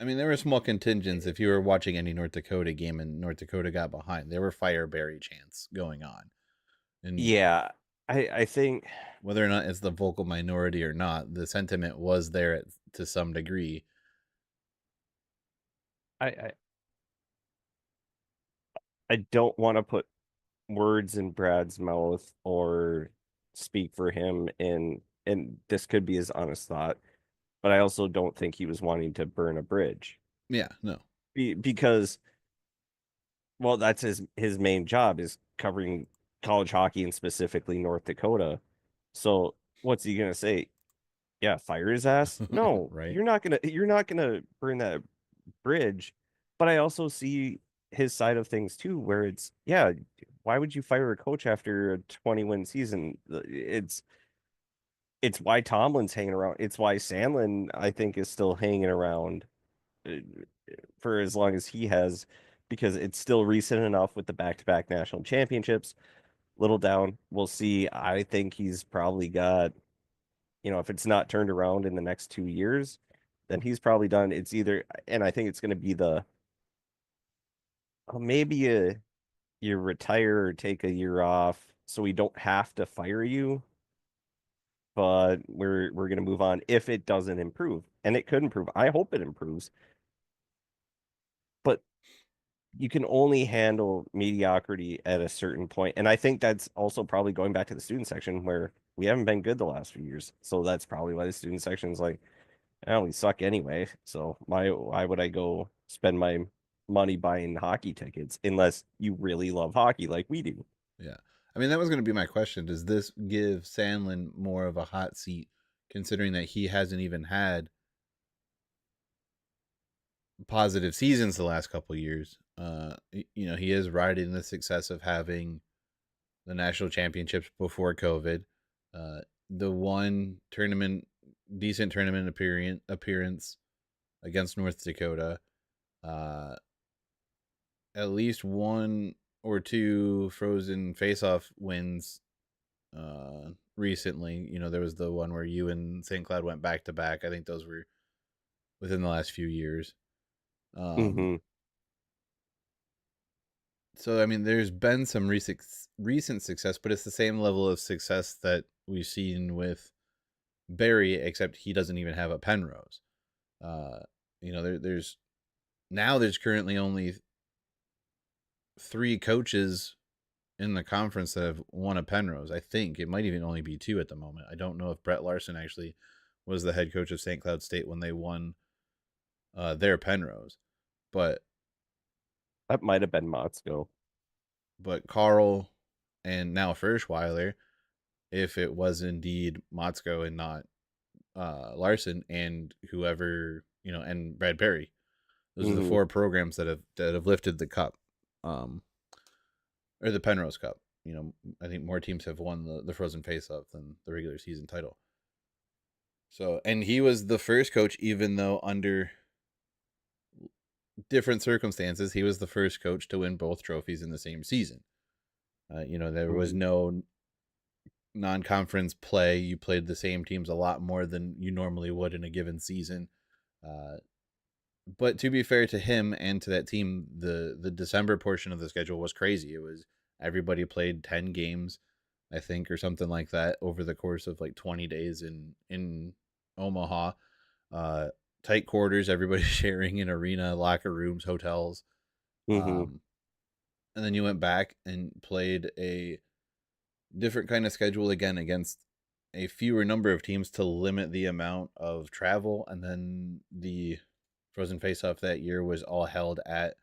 I mean, there were small contingents. If you were watching any North Dakota game and North Dakota got behind, there were Fireberry chants going on. And yeah, I think whether or not it's the vocal minority or not, the sentiment was there to some degree. I I don't want to put words in Brad's mouth or speak for him and this could be his honest thought, but I also don't think he was wanting to burn a bridge. Yeah. No. Because well, that's his main job is covering college hockey and specifically North Dakota. So what's he gonna say? Yeah, fire his ass? No, Right. you're not gonna burn that bridge. But I also see his side of things too, where it's yeah, why would you fire a coach after a 20-win season? It's why Tomlin's hanging around. It's why Sandlin, I think, is still hanging around uh, for as long as he has, because it's still recent enough with the back-to-back national championships. Little down, we'll see. I think he's probably got, if it's not turned around in the next 2 years, then he's probably done. It's either, and I think it's going to be maybe you retire or take a year off so we don't have to fire you, but we're going to move on if it doesn't improve. And it could improve. I hope it improves. But you can only handle mediocrity at a certain point. And I think that's also probably going back to the student section where we haven't been good the last few years. So that's probably why the student section is like, I only suck anyway, so why would I go spend my money buying hockey tickets unless you really love hockey like we do? Yeah. I mean, that was going to be my question. Does this give Sandlin more of a hot seat, considering that he hasn't even had positive seasons the last couple of years? He is riding the success of having the national championships before COVID. Uh, the one decent tournament appearance against North Dakota. Uh, at least one or two Frozen face-off wins recently. There was the one where you and St. Cloud went back to back. I think those were within the last few years. Um, Mm-hmm. so I mean, there's been some recent success, but it's the same level of success that we've seen with Barry, except he doesn't even have a Penrose. Uh, there's currently only three coaches in the conference that have won a Penrose. I think it might even only be two at the moment. I don't know if Brett Larson actually was the head coach of St. Cloud State when they won their Penrose, but That might have been Motzko. Carl and now Ferschweiler, if it was indeed Motzko and not Larson and whoever and Brad Perry, those are the Mm-hmm. four programs that have lifted the cup, or the Penrose Cup. I think more teams have won the Frozen Face-Off than the regular season title. So, and he was the first coach, even though under different circumstances, he was the first coach to win both trophies in the same season. There was Mm-hmm. no non-conference play. You played the same teams a lot more than you normally would in a given season. Uh, but to be fair to him and to that team, the December portion of the schedule was crazy. It was everybody played 10 games, I think, or something like that over the course of like 20 days in Omaha. Uh, Tight quarters, everybody sharing an arena, locker rooms, hotels. Mm-hmm. Um, and then you went back and played a different kind of schedule again against a fewer number of teams to limit the amount of travel. And then the Frozen Face Off that year was all held at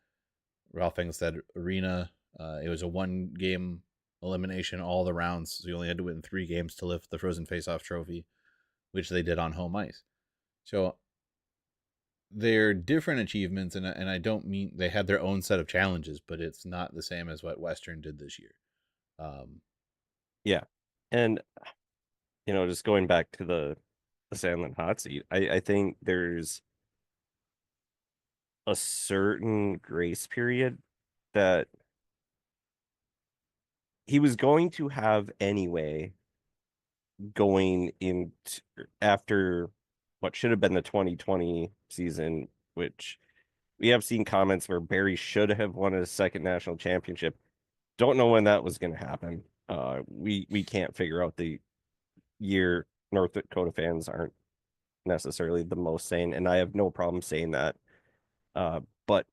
Ralph Engstead Arena. It was a one game elimination all the rounds. So you only had to win 3 games to lift the Frozen Face Off trophy, which they did on home ice. So they're different achievements, and I don't mean they had their own set of challenges, but it's not the same as what Western did this year. Um, Yeah. And just going back to the Sandlin hot seat, I think there's a certain grace period that he was going to have anyway going in after what should have been the 2020 season, which we have seen comments where Barry should have won his second national championship. Don't know when that was going to happen. We can't figure out the year. North Dakota fans aren't necessarily the most sane, and I have no problem saying that. But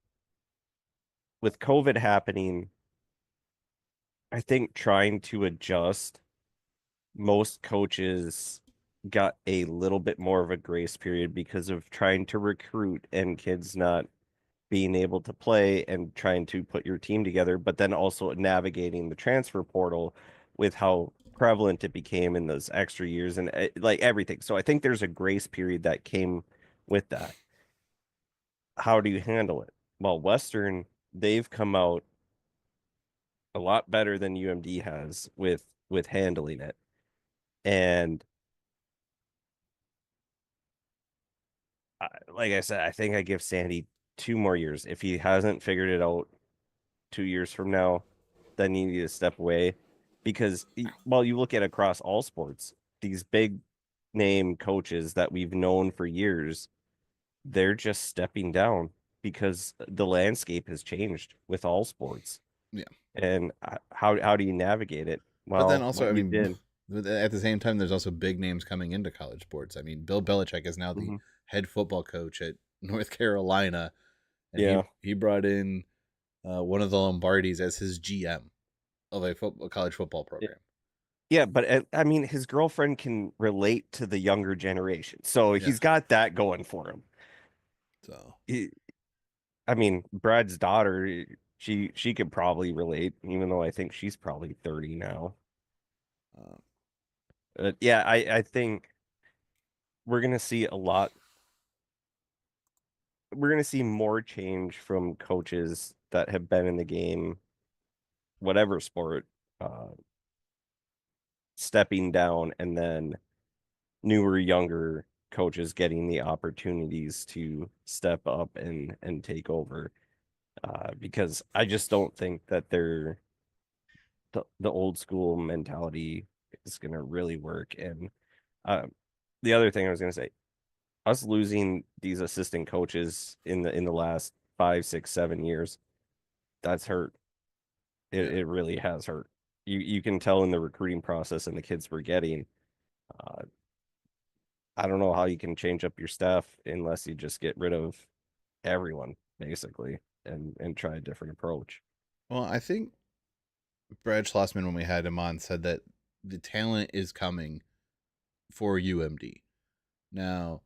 with COVID happening, I think trying to adjust, most coaches got a little bit more of a grace period because of trying to recruit and kids not being able to play and trying to put your team together, but then also navigating the transfer portal with how prevalent it became in those extra years and like everything. So I think there's a grace period that came with that. How do you handle it? Well, Western, they've come out a lot better than UMD has with handling it. And like I said, I think I give Sandy 2 more years. If he hasn't figured it out 2 years from now, then you need to step away because, well, you look at across all sports, these big name coaches that we've known for years, they're just stepping down because the landscape has changed with all sports. yeah, And how do you navigate it? but then Well, also, what I you mean, did. at the same time, there's also big names coming into college sports. I mean, Bill Belichick is now the Hmm. head football coach at North Carolina, and he Yeah. he brought in one of the Lombardis as his GM of a college football program. Yeah, but I mean, his girlfriend can relate to the younger generation, so Yeah. he's got that going for him. So, He- I mean, Brad's daughter, she could probably relate, even though I think she's probably 30 now. um, But yeah, I think we're gonna see a lot. We're gonna see more change from coaches that have been in the game, whatever sport, uh, stepping down, and then newer, younger coaches getting the opportunities to step up and take over. Because I just don't think that the old school mentality is gonna really work. And uh, the other thing I was gonna say, us losing these assistant coaches in the last 5, 6, 7 years, that's hurt. yeah. It really has hurt. You can tell in the recruiting process and the kids we're getting. Uh, I don't know how you can change up your staff unless you just get rid of everyone basically and try a different approach. Well, I think Brad Schlossman, when we had him on, said that the talent is coming for UMD. Now,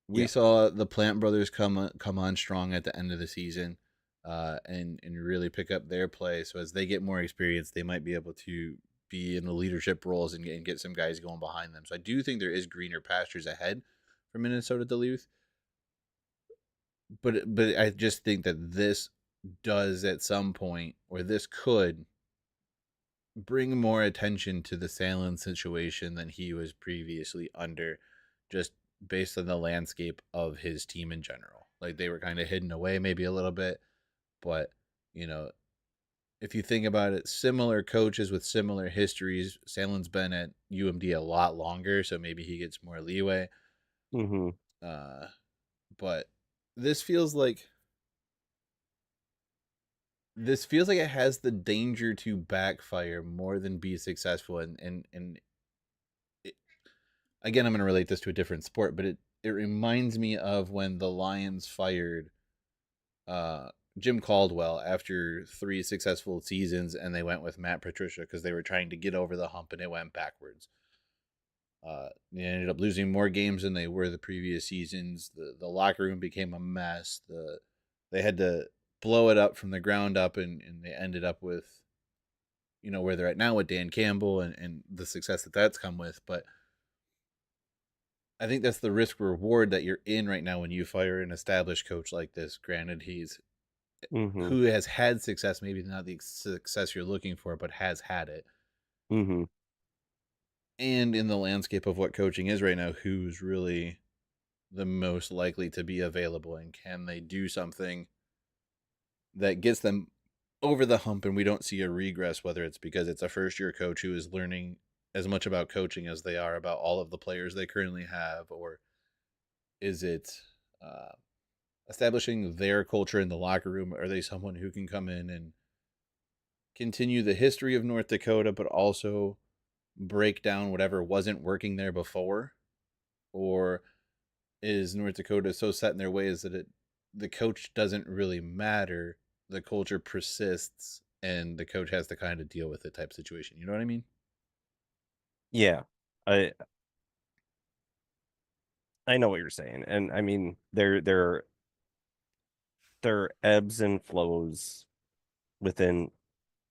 we Yeah. saw the Plant brothers come on strong at the end of the season, and really pick up their play. So as they get more experience, they might be able to be in the leadership roles and get some guys going behind them. So I do think there is greener pastures ahead for Minnesota Duluth. But I just think that this does at some point, or this could bring more attention to the Salen situation than he was previously under, just based on the landscape of his team in general. Like they were kind of hidden away maybe a little bit, but you know, if you think about it, similar coaches with similar histories, Salen's been at UMD a lot longer, so maybe he gets more leeway. Hmm. Uh, but this feels like it has the danger to backfire more than be successful, and again, I'm going to relate this to a different sport, but it reminds me of when the Lions fired uh, Jim Caldwell after 3 successful seasons, and they went with Matt Patricia because they were trying to get over the hump, and it went backwards. They ended up losing more games than they were the previous seasons. The locker room became a mess. They had to blow it up from the ground up, and they ended up with where they're at now with Dan Campbell and the success that that's come with, but I think that's the risk reward that you're in right now when you fire an established coach like this. Granted, he's Hmm. who has had success, maybe not the success you're looking for, but has had it. Hmm. And in the landscape of what coaching is right now, who's really the most likely to be available, and can they do something that gets them over the hump and we don't see a regress, whether it's because it's a first year coach who is learning as much about coaching as they are about all of the players they currently have, or is it uh, establishing their culture in the locker room? Are they someone who can come in and continue the history of North Dakota, but also break down whatever wasn't working there before? Or is North Dakota so set in their ways that the coach doesn't really matter? The culture persists, and the coach has to kind of deal with it type situation. You know what I mean? Yeah. I I know what you're saying. And I mean there are ebbs and flows within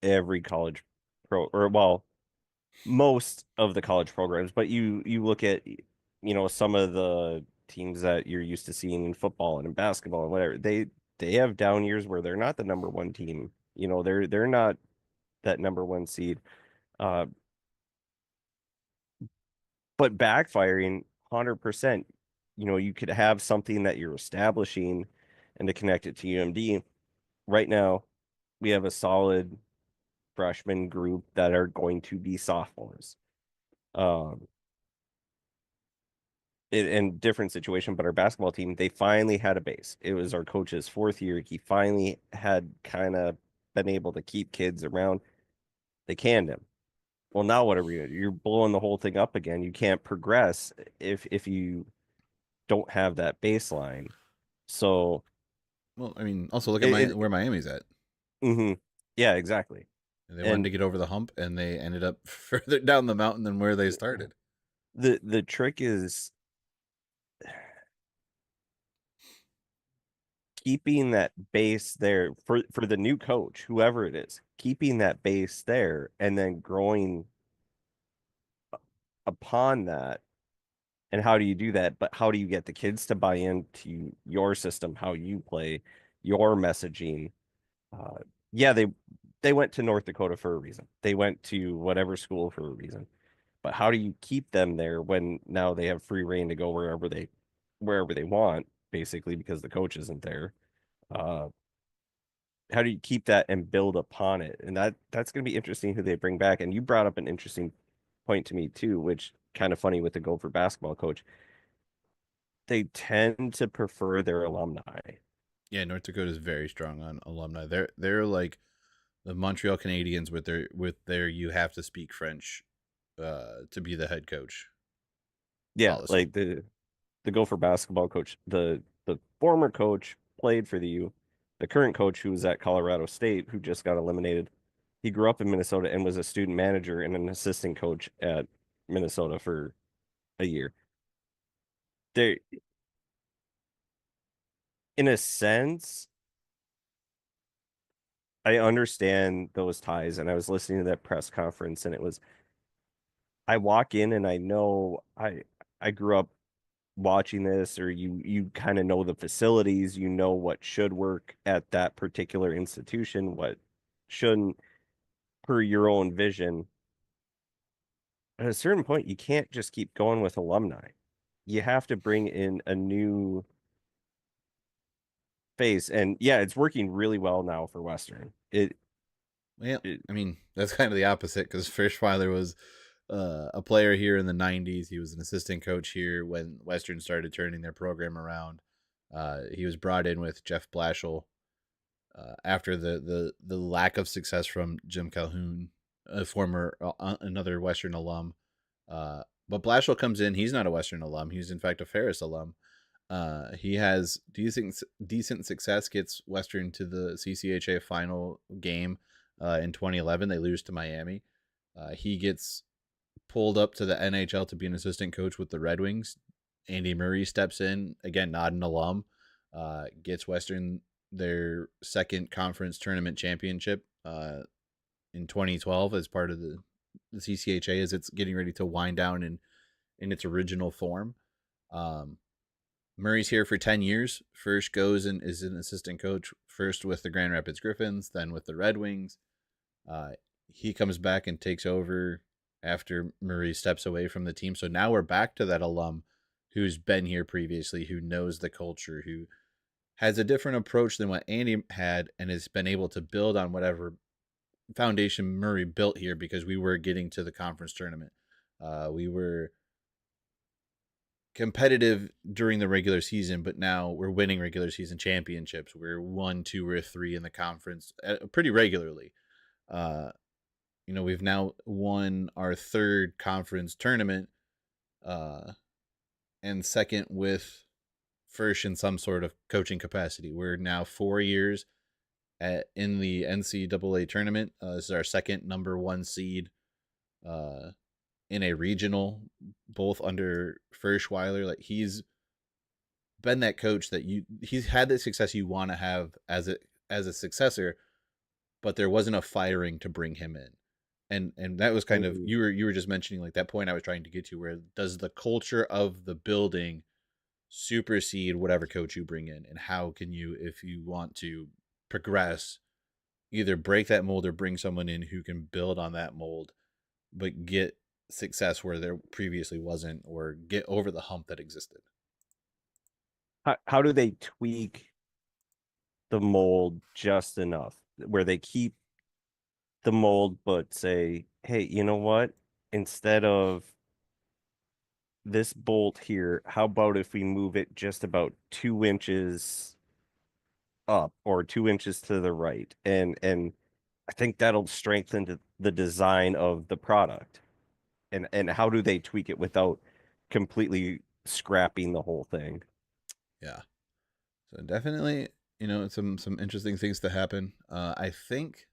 every college pro, or well, most of the college programs, but you look at some of the teams that you're used to seeing in football and in basketball and whatever, they have down years where they're not the number one team. They're not that number one seed. Uh, but backfiring 100%, you could have something that you're establishing and to connect it to UMD. Right now, we have a solid freshman group that are going to be sophomores. Um, in different situation, but our basketball team, they finally had a base. It was our coach's fourth year. He finally had kind of been able to keep kids around. They canned him. Well, now what are we gonna do? You're blowing the whole thing up again. You can't progress if you don't have that baseline. So Well, I mean, also look at it, where Miami's at. yeah, exactly. And they wanted to And get over the hump, and they ended up further down the mountain than where they started. the trick is keeping that base there for the new coach, whoever it is, keeping that base there and then growing upon that. And how do you do that? But how do you get the kids to buy into your system, how you play, your messaging? Uh, yeah, they went to North Dakota for a reason. They went to whatever school for a reason. But how do you keep them there when now they have free reign to go wherever they want, basically because the coach isn't there? Uh, how do you keep that and build upon it? And that's going to be interesting who they bring back. And you brought up an interesting point to me too, which kind of funny with the Gopher basketball coach. They tend to prefer their alumni. Yeah, North Dakota is very strong on alumni. They're like the Montreal Canadiens with their you have to speak French to be the head coach Yeah, policy. like the Gopher basketball coach, the former coach played for the U. The current coach who was at Colorado State, who just got eliminated, he grew up in Minnesota and was a student manager and an assistant coach at Minnesota for a year. They, in a sense, I understand those ties. And I was listening to that press conference, and it was I walk in and I know I grew up watching this, or you kind of know the facilities, you know what should work at that particular institution, what shouldn't, per your own vision. At a certain point, you can't just keep going with alumni. You have to bring in a new face. And yeah, it's working really well now for Western. Well, It I mean, that's kind of the opposite because Frischweiler was a player here in the 90s. He was an assistant coach here when Western started turning their program around. He was brought in with Jeff Blashill after the lack of success from Jim Calhoun, a former another Western alum. But Blashill comes in. He's not a Western alum. He's in fact a Ferris alum. He has decent success. Gets Western to the CCHA final game in 2011. They lose to Miami. He gets pulled up to the NHL to be an assistant coach with the Red Wings. Andy Murray steps in again, not an alum. Gets Western their second conference tournament championship in 2012 as part of the CCHA as it's getting ready to wind down in its original form. Um, Murray's here for 10 years. First goes and is an assistant coach, first with the Grand Rapids Griffins, then with the Red Wings. Uh, he comes back and takes over after Murray steps away from the team. So now we're back to that alum who's been here previously, who knows the culture, who has a different approach than what Andy had and has been able to build on whatever foundation Murray built here because we were getting to the conference tournament. We were competitive during the regular season, but now we're winning regular season championships. We're 1, 2, or 3 in the conference pretty regularly. Uh, we've now won our third conference tournament, uh, and second with first in some sort of coaching capacity. We're now 4 years in the NCAA tournament. This is our second number one seed uh, in a regional, both under Frischweiler. Like he's been that coach that he's had the success you want to have as a successor, but there wasn't a firing to bring him in. And that was kind of Mhm. you were just mentioning like that point I was trying to get to where does the culture of the building supersede whatever coach you bring in, and how can you, if you want to progress, either break that mold or bring someone in who can build on that mold but get success where there previously wasn't, or get over the hump that existed. How do they tweak the mold just enough where they keep the mold, but say, hey, you know what? Instead of this bolt here, how about if we move it just about 2 inches up or 2 inches to the right? And I think that'll strengthen the design of the product. And how do they tweak it without completely scrapping the whole thing? Yeah. So definitely, some interesting things to happen. I think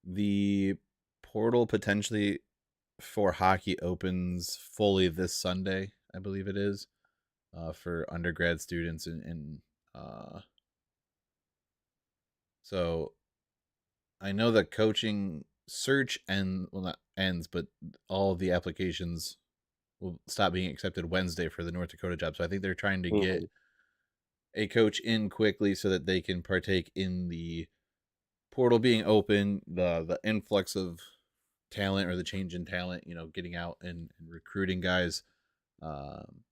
The portal potentially for hockey opens fully this Sunday, I believe it is, for undergrad students, and so I know the coaching search not ends, but all of the applications will stop being accepted Wednesday for the North Dakota job. So I think they're trying to get Mhm. a coach in quickly so that they can partake in the portal being open, the influx of talent or the change in talent, getting out and recruiting guys, um,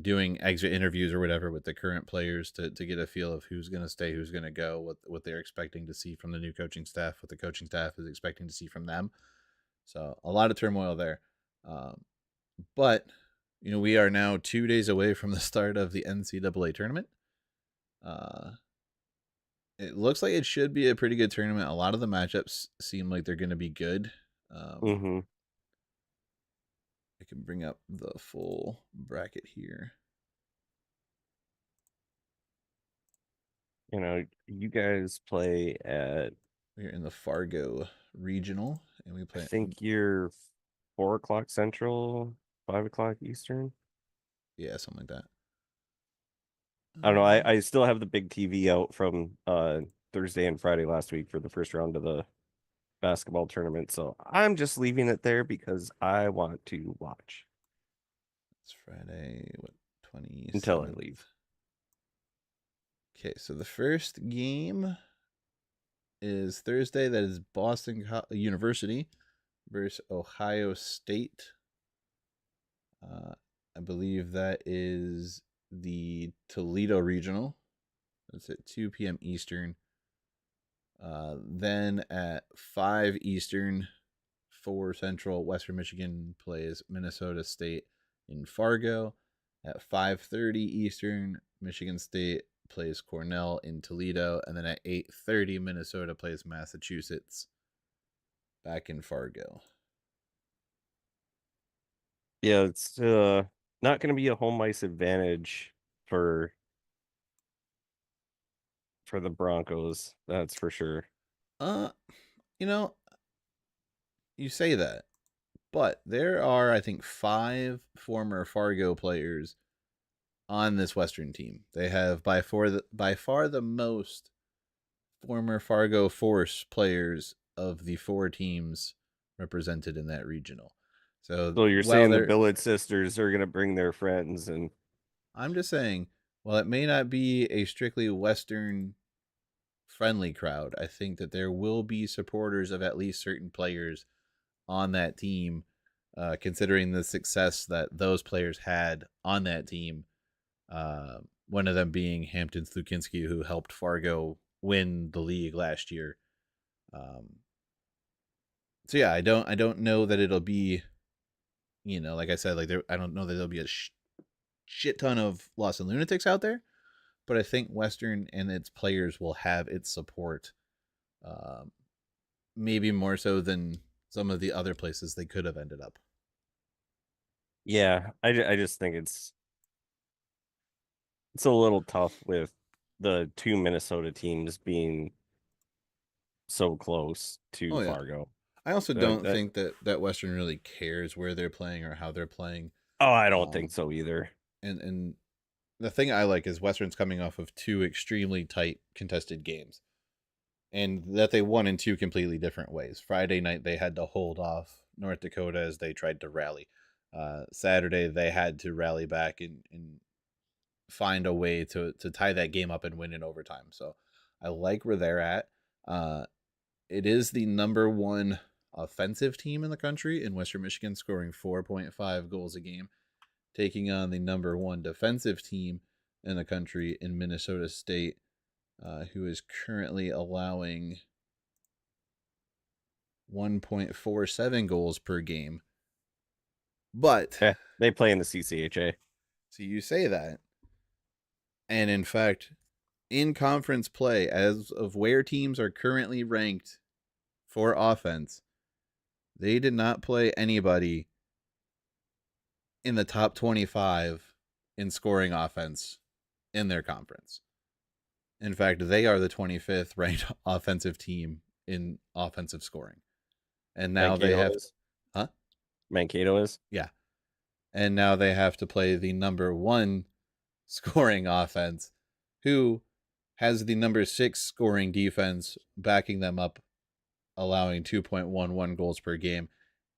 doing exit interviews or whatever with the current players to get a feel of who's going to stay, who's going to go, what they're expecting to see from the new coaching staff, what the coaching staff is expecting to see from them. So a lot of turmoil there. Um, but, we are now 2 days away from the start of the NCAA tournament. Uh, it looks like it should be a pretty good tournament. A lot of the matchups seem like they're going to be good. Um, Mhm. I can bring up the full bracket here. You guys play at, We're in the Fargo regional, and we I play. think you're 4 o'clock Central, 5 o'clock Eastern. Yeah, something like that. I don't know. Uh, I still have the big TV out from Thursday and Friday last week for the first round of the basketball tournament. So I'm just leaving it there because I want to watch it's Friday, what, until I 27th? leave. Okay, so the first game is Thursday. That is Boston University versus Ohio State. Uh, I believe that is the Toledo regional. That's at 2 p.m. Eastern. Then at 5 Eastern, 4 Central, Western Michigan plays Minnesota State in Fargo. At 5:30 Eastern, Michigan State plays Cornell in Toledo, and then at 8:30 Minnesota plays Massachusetts back in Fargo. Yeah, it's not going to be a home ice advantage for the Broncos. That's for sure. Uh, you know, you say that, but there are, I think, 5 former Fargo players on this Western team. They have by far the most former Fargo Force players of the 4 teams represented in that regional. So So you're while saying the they're, Billet sisters are going to bring their friends and I'm just saying, while it may not be a strictly Western friendly crowd, I think that there will be supporters of at least certain players on that team, considering the success that those players had on that team. One of them being Hampton Slukinski, who helped Fargo win the league last year. Um, so yeah, I don't know that it'll be, like I said, like I don't know that there'll be a shit ton of Lost and Lunatics out there, but I think Western and its players will have its support, um, maybe more so than some of the other places they could have ended up. yeah, I just think it's a little tough with the two Minnesota teams being so close to Oh yeah, Fargo. I also That, don't that think that Western really cares where they're playing or how they're playing. Oh, I don't think Um, so either. and the thing I like is Western's coming off of 2 extremely tight contested games, and that they won in 2 completely different ways. Friday night they had to hold off North Dakota as they tried to rally. Saturday they had to rally back and find a way to tie that game up and win in overtime. So I like where they're at. Uh, it is the number one offensive team in the country in Western Michigan, scoring 4.5 goals a game, taking on the number one defensive team in the country in Minnesota State, who is currently allowing 1.47 goals per game. But, They play in the CCHA. so you say that, and in fact, in conference play, as of where teams are currently ranked for offense, they did not play anybody in the top 25 in scoring offense in their conference. In fact, they are the 25th ranked offensive team in offensive scoring. And now they Mankato have, is. huh? Mankato is. Yeah. And now they have to play the number one scoring offense, who has the number 6 scoring defense backing them up, allowing 2.11 goals per game,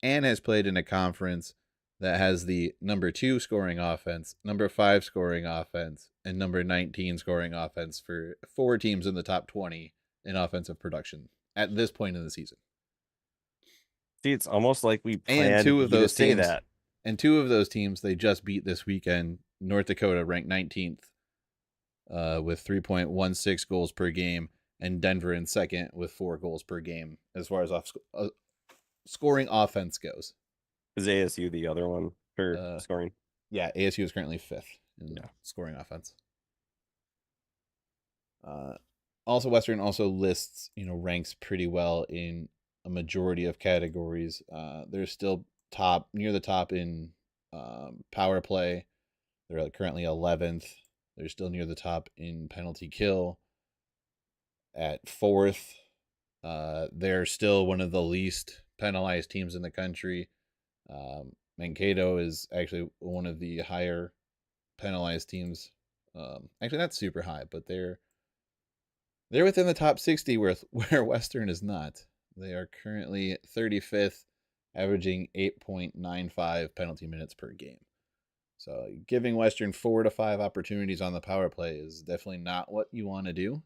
and has played in a conference that has the number 2 scoring offense, number 5 scoring offense, and number 19 scoring offense for 4 teams in the top 20 in offensive production at this point in the season. See, it's almost like we And planned you to say that. two of those teams they just beat this weekend. North Dakota ranked 19th with 3.16 goals per game, and Denver in second with 4 goals per game as far as scoring offense goes. Is ASU the other one for scoring? Yeah, ASU is currently 5th in Yeah. scoring offense. Also, Western also lists, ranks pretty well in a majority of categories. They're still near the top in power play. They're currently 11th. They're still near the top in penalty kill at 4th. They're still one of the least penalized teams in the country. Mankato is actually one of the higher penalized teams. Actually, not super high, but they're within the top 60 where Western is not. They are currently 35th, averaging 8.95 penalty minutes per game. So giving Western 4 to 5 opportunities on the power play is definitely not what you want to do.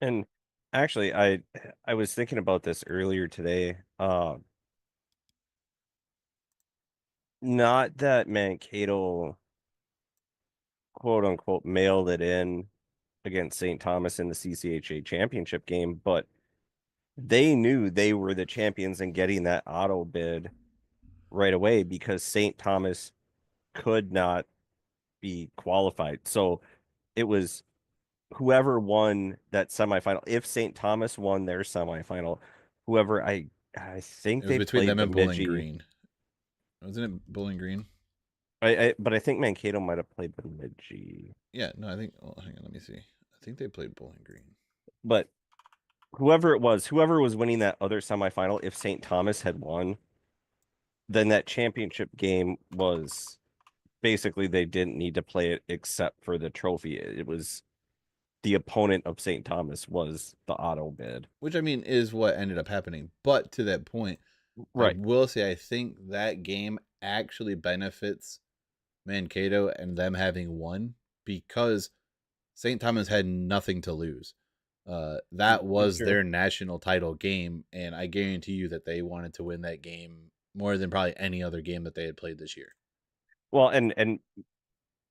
And actually, I was thinking about this earlier today. Not that Mankato quote unquote mailed it in against St. Thomas in the CCHA championship game, but they knew they were the champions in getting that auto bid right away because St. Thomas could not be qualified. So it was whoever won that semifinal. If St. Thomas won their semifinal, whoever I think It was they between played them and Bowling Bemidji. Green. Wasn't it Bowling Green? But I think Mankato might have played Bemidji. Yeah, no, I think. Oh, hang on, let me see. I think they played Bowling Green. But whoever it was, whoever was winning that other semifinal, if St. Thomas had won, then that championship game was basically they didn't need to play it except for the trophy. It was the opponent of St. Thomas was the auto bid. Which, I mean, is what ended up happening. But to that point, I Right. will say I think that game actually benefits Mankato and them having won because St. Thomas had nothing to lose. That was Sure. their national title game, and I guarantee you that they wanted to win that game more than probably any other game that they had played this year. Well, and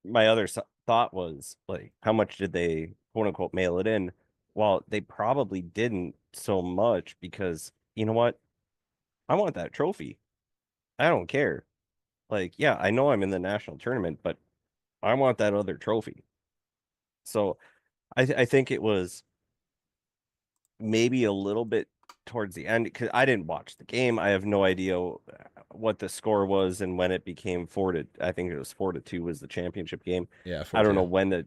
my other thought was like, how much did they quote unquote mail it in? Well, they probably didn't so much because you know what? I want that trophy. I don't care. Like, yeah, I know I'm in the national tournament, but I want that other trophy. So I think it was maybe a little bit towards the end because I didn't watch the game. I have no idea what the score was and when it became 4-. I think it was 4-2 was the championship game. Yeah, I don't 4-2. know when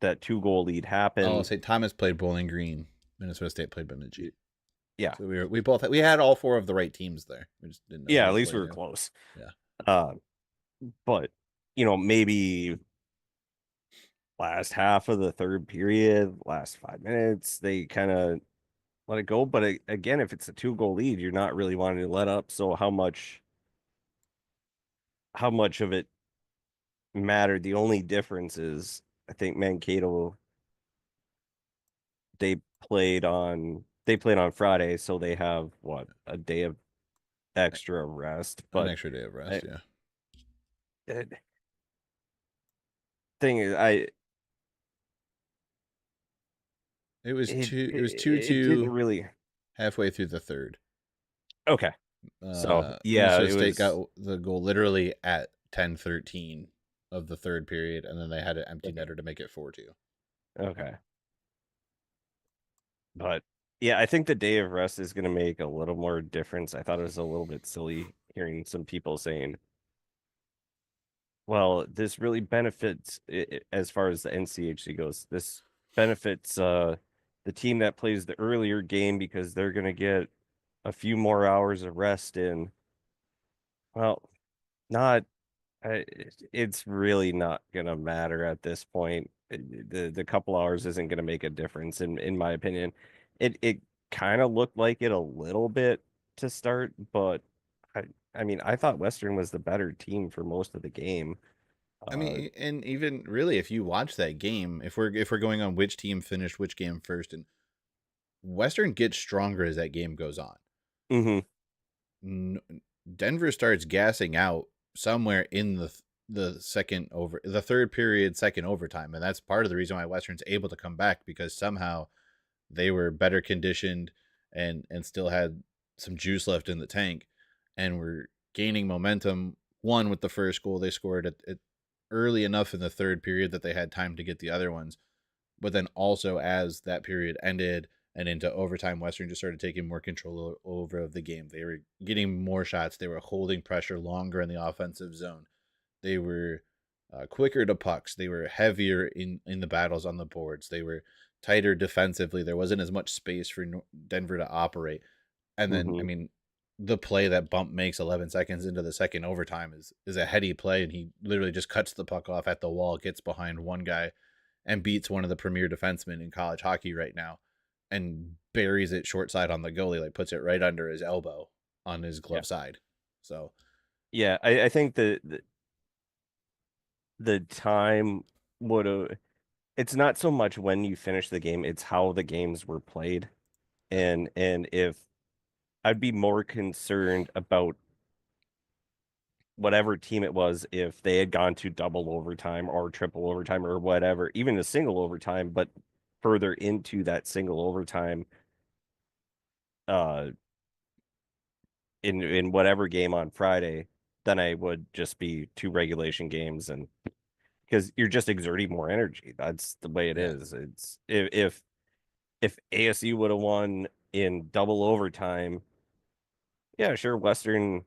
that 2-goal lead Oh, happened. St. Thomas played Bowling Green. Minnesota State played Bemidji. Yeah, So we had all 4 of the right teams there. We just didn't know who yeah. At was least we playing were who. close. Yeah. Uh, but maybe last half of the third period, last 5 minutes, they kind of let it go. But again, if it's a 2-goal lead, you're not really wanting to let up. So how much of it mattered? The only difference is I think Mankato they played on Friday, so they have what a day of extra rest. An But extra day of rest, I, yeah. the thing is, I It was it, 2 it it was it didn't 2-2 really. halfway through the third. Okay, so yeah, Minnesota it State was got the goal literally at 10:13 of the third period, and then they had an empty okay. netter to make it 4-2. Okay, but yeah, I think the day of rest is going to make a little more difference. I thought it was a little bit silly hearing some people saying, well, this really benefits as far as the NCHC goes. This benefits the team that plays the earlier game because they're going to get a few more hours of rest in. Well, not it's really not gonna matter at this point. The couple hours isn't gonna make a difference in my opinion. It kind of looked like it a little bit to start, but I I mean I thought Western was the better team for most of the game. I Uh, mean, and even really, if you watch that game, if we're going on which team finished which game first, and Western gets stronger as that game goes on. hmm Denver starts gassing out somewhere in the third period, second overtime, and that's part of the reason why Western's able to come back, because somehow they were better conditioned and still had some juice left in the tank, and were gaining momentum. One, with the first goal they scored at early enough in the third period that they had time to get the other ones, but then also as that period ended and into overtime, Western just started taking more control over of the game. They were getting more shots. They were holding pressure longer in the offensive zone. They were quicker to pucks. They were heavier in the battles on the boards. They were tighter defensively. There wasn't as much space for Denver to operate. And then, I hmm mean, the play that Bump makes 11 seconds into the second overtime is a heady play, and he literally just cuts the puck off at the wall, gets behind one guy, and beats one of the premier defensemen in college hockey right now, and buries it short side on the goalie, like puts it right under his elbow on his Yeah. glove side. So Yeah, I think the time would have it's not so much when you finish the game, it's how the games were played. yeah, And if I'd be more concerned about whatever team it was if they had gone to double overtime or triple overtime or whatever, even a single overtime, but further into that single overtime uh in whatever game on Friday, then I would just be two regulation games and because you're just exerting more energy. That's the way it yeah, is. It's if ASU would have won in double overtime, yeah, sure, Western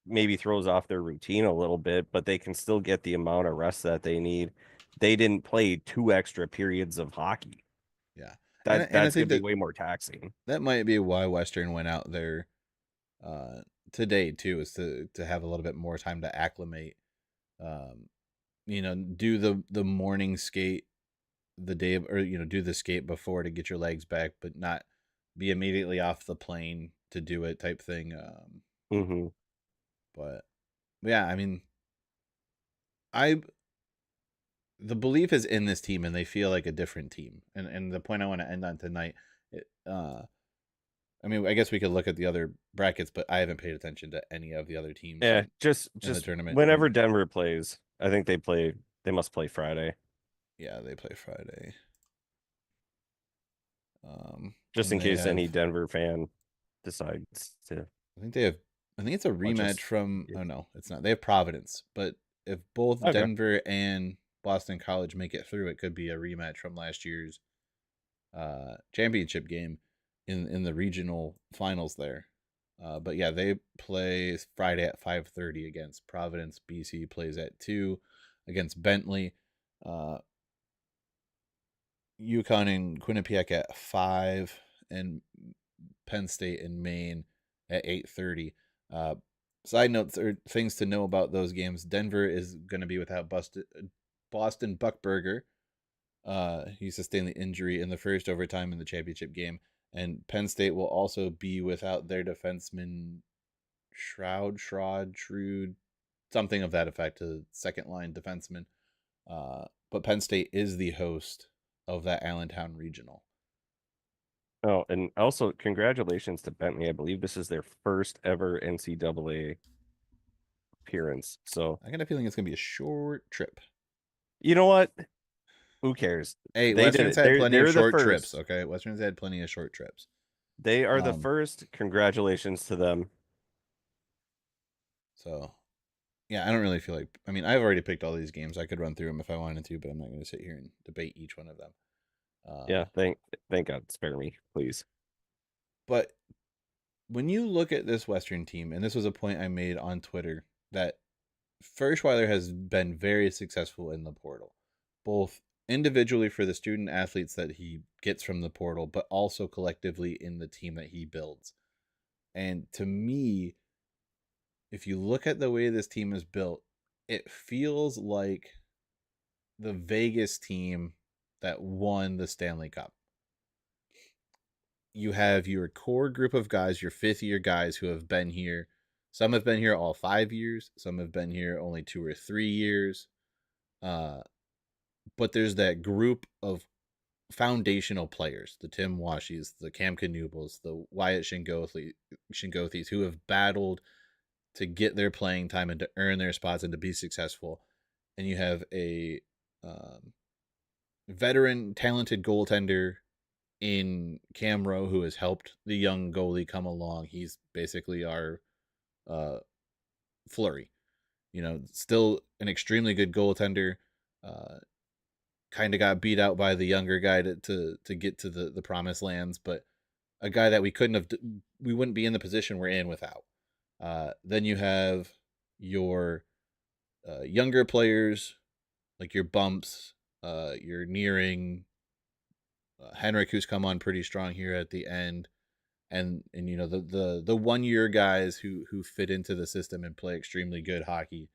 maybe throws off their routine a little bit, but they can still get the amount of rest that they need. They didn't play two extra periods of hockey. yeah. And I That's going think to be that way more taxing. that might be why Western went out there today too, is to have a little bit more time to acclimate. Um, do the morning skate the day or do the skate before to get your legs back, but not be immediately off the plane to do it type thing. hmm But yeah, I mean, I the belief is in this team, and they feel like a different team. And the point I want to end on tonight, it, I mean, I guess we could look at the other brackets, but I haven't paid attention to any of the other teams Yeah, in the just tournament. whenever And Denver plays, I think they must play Friday. yeah, they play Friday. Just And in they case have, any Denver fan decides to I think they have, I think it's a watch rematch us. from. Oh no, it's not. They have Providence, but if both Okay. Denver and Boston College make it through, it could be a rematch from last year's championship game in the regional finals there. But yeah, they play Friday at 5:30 against Providence. BC plays at 2 against Bentley. Uh, Yukon and Quinnipiac at 5, and Penn State and Maine at 8:30. Uh, Side notes or things to know about those games: Denver is going to be without Boston Buckberger. He sustained the injury in the first overtime in the championship game, and Penn State will also be without their defenseman Shroud, something of that effect, a second line defenseman. But Penn State is the host of that Allentown regional. Oh, and also congratulations to Bentley. I believe this is their first ever NCAA appearance. So I got a feeling it's going to be a short trip. you know what? Who cares? Hey, They did Western's it. had plenty of They're the short trips. first. Okay, Western's had plenty of short trips. They are the Um, first. Congratulations to them. so yeah, I don't really feel like. I mean, I've already picked all these games. I could run through them if I wanted to, but I'm not going to sit here and debate each one of them. Yeah, thank God, spare me, please. But when you look at this Western team, and this was a point I made on Twitter, that Ferschweiler has been very successful in the portal, both individually for the student athletes that he gets from the portal, but also collectively in the team that he builds. And to me, if you look at the way this team is built, it feels like the Vegas team that won the Stanley Cup. You have your core group of guys, your fifth year guys who have been here. Some have been here all 5 years, some have been here only 2 or 3 years. Uh, but there's that group of foundational players, the Tim Washies, the Cam Knubles, the Wyatt Shingothis, who have battled to get their playing time and to earn their spots and to be successful. And you have a veteran, talented goaltender in Cam Rowe who has helped the young goalie come along. He's basically our Flurry. Still an extremely good goaltender. Kind of got beat out by the younger guy to get to the promised lands, but a guy that we wouldn't be in the position we're in without. Then you have your younger players like your Bumps, your Nearing, Henrik, who's come on pretty strong here at the end, and the 1 year guys who fit into the system and play extremely good hockey,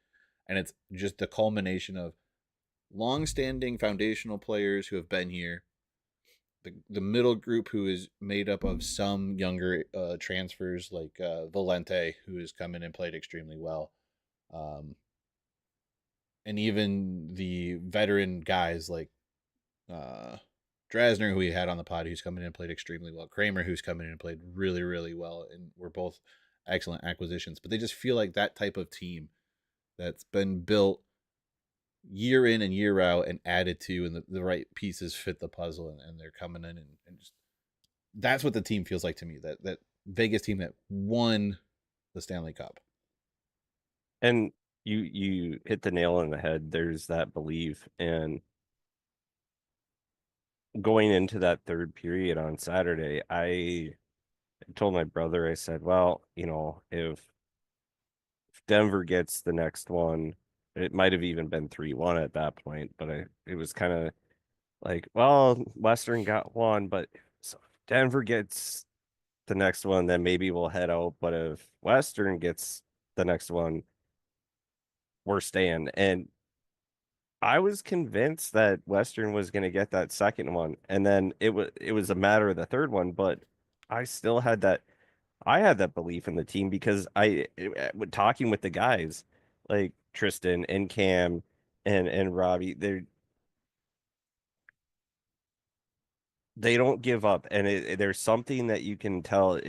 and it's just the culmination of long-standing foundational players who have been here, the middle group who is made up of some younger transfers like Valente, who has come in and played extremely well, and even the veteran guys like Drasner, who we had on the pod, who's come in and played extremely well, Kramer, who's come in and played really, really well, and we're both excellent acquisitions. But they just feel like that type of team that's been built year in and year out and added to, and the right pieces fit the puzzle, and they're coming in and just that's what the team feels like to me. That Vegas team that won the Stanley Cup. And you hit the nail on the head. There's that belief, and going into that third period on Saturday, I told my brother, I said, well, if Denver gets the next one, it might have even been 3-1 at that point, but it was kind of like, well, Western got one, but so if Denver gets the next one, then maybe we'll head out. But if Western gets the next one, we're staying. And I was convinced that Western was going to get that second one, and then it was a matter of the third one. But I still had that belief in the team because talking with the guys like Tristan and Cam and Robbie, they don't give up, and there's something that you can tell.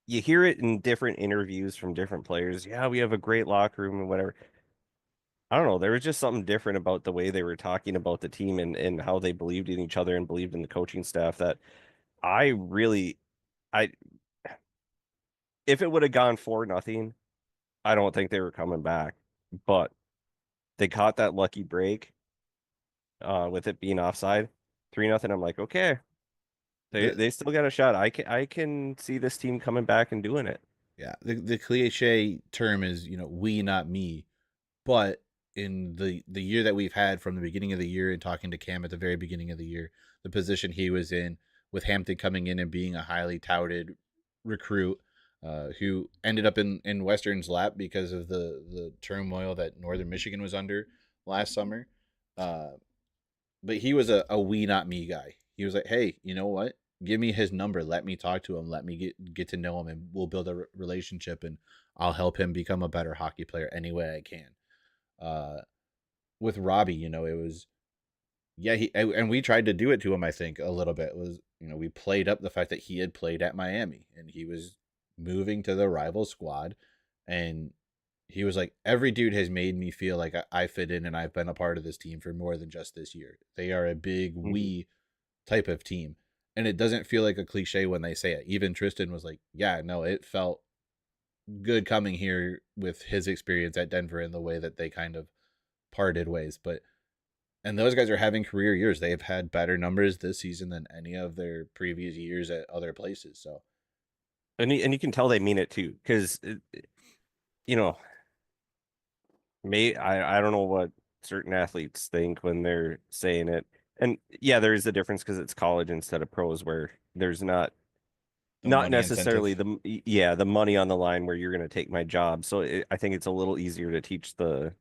You hear it in different interviews from different players. Yeah, we have a great locker room and whatever. I don't know. There was just something different about the way they were talking about the team and how they believed in each other and believed in the coaching staff that I really, I if it would have gone 4-0, I don't think they were coming back. But they caught that lucky break, with it being offside, 3-0. I'm like, okay, they The they still got a shot. I can see this team coming back and doing it. Yeah, the cliche term is we not me, but in the year that we've had from the beginning of the year and talking to Cam at the very beginning of the year, the position he was in with Hampton coming in and being a highly touted recruit, who ended up in Western's lap because of the turmoil that Northern Michigan was under last summer. Uh, but he was a we not me guy. He was like, hey, you know what? Give me his number. Let me talk to him. Let me get to know him, and we'll build a relationship, and I'll help him become a better hockey player any way I can. Uh, with Robbie, it was yeah, and we tried to do it to him. I think a little bit was we played up the fact that he had played at Miami and he was moving to the rival squad, and he was like, every dude has made me feel like I fit in and I've been a part of this team for more than just this year. They are a big Mhm. we type of team. And it doesn't feel like a cliche when they say it. Even Tristan was like, yeah, no, it felt good coming here with his experience at Denver and the way that they kind of parted ways. And those guys are having career years. They've had better numbers this season than any of their previous years at other places. So, And you can tell they mean it too, because you know, I don't know what certain athletes think when they're saying it. And yeah, there is a difference because it's college instead of pros where there's The not money necessarily incentive. the money on the line where you're going to take my job. So I think it's a little easier to teach the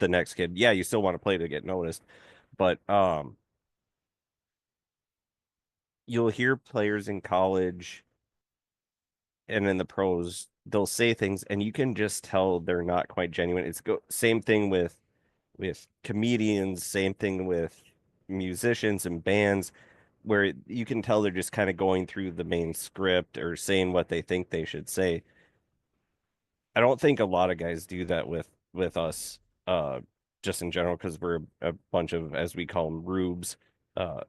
next kid. Yeah, you still want to play to get noticed, but you'll hear players in college and in the pros, they'll say things and you can just tell they're not quite genuine. Same thing with comedians, same thing with musicians and bands, where you can tell they're just kind of going through the main script or saying what they think they should say. I don't think a lot of guys do that with us, uh, just in general, because we're a bunch of, as we call them, rubes. Uh,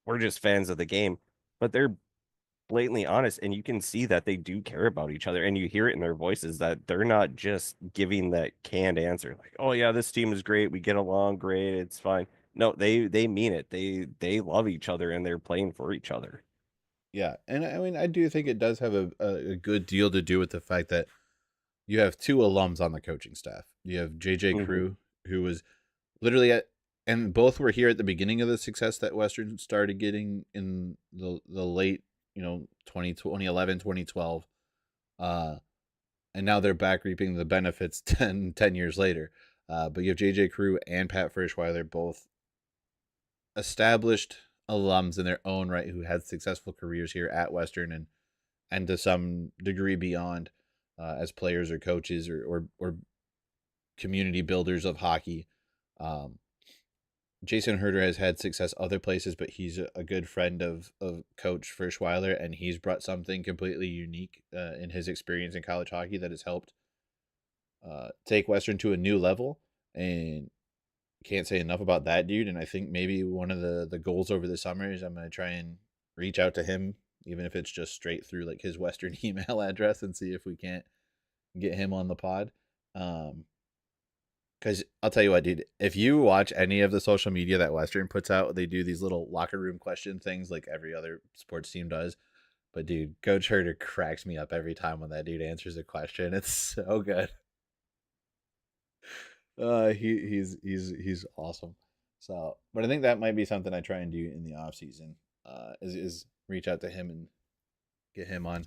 we're just fans of the game, but they're blatantly honest, and you can see that they do care about each other, and you hear it in their voices that they're not just giving that canned answer, like, "Oh yeah, this team is great, we get along great, it's fine." No, they mean it. They love each other, and they're playing for each other. Yeah, and I mean, I do think it does have a good deal to do with the fact that you have two alums on the coaching staff. You have JJ Hmm. Crew, who was literally at, and both were here at the beginning of the success that Western started getting in the late, 2011, 2012. And now they're back reaping the benefits 10 years later. But you have JJ Crew and Pat Frischweiler, both established alums in their own right who had successful careers here at Western and to some degree beyond, as players or coaches or community builders of hockey. Um, Jason Herder has had success other places, but he's a good friend of Coach Frischweiler, and he's brought something completely unique in his experience in college hockey that has helped take Western to a new level. And can't say enough about that dude. And I think maybe one of the goals over the summer is I'm going to try and reach out to him, even if it's just straight through like his Western email address, and see if we can't get him on the pod. Because I'll tell you what, dude, if you watch any of the social media that Western puts out, they do these little locker room question things like every other sports team does. But dude, Coach Herter cracks me up every time when that dude answers a question. It's so good. He's awesome. So, but I think that might be something I try and do in the off season. Is reach out to him and get him on.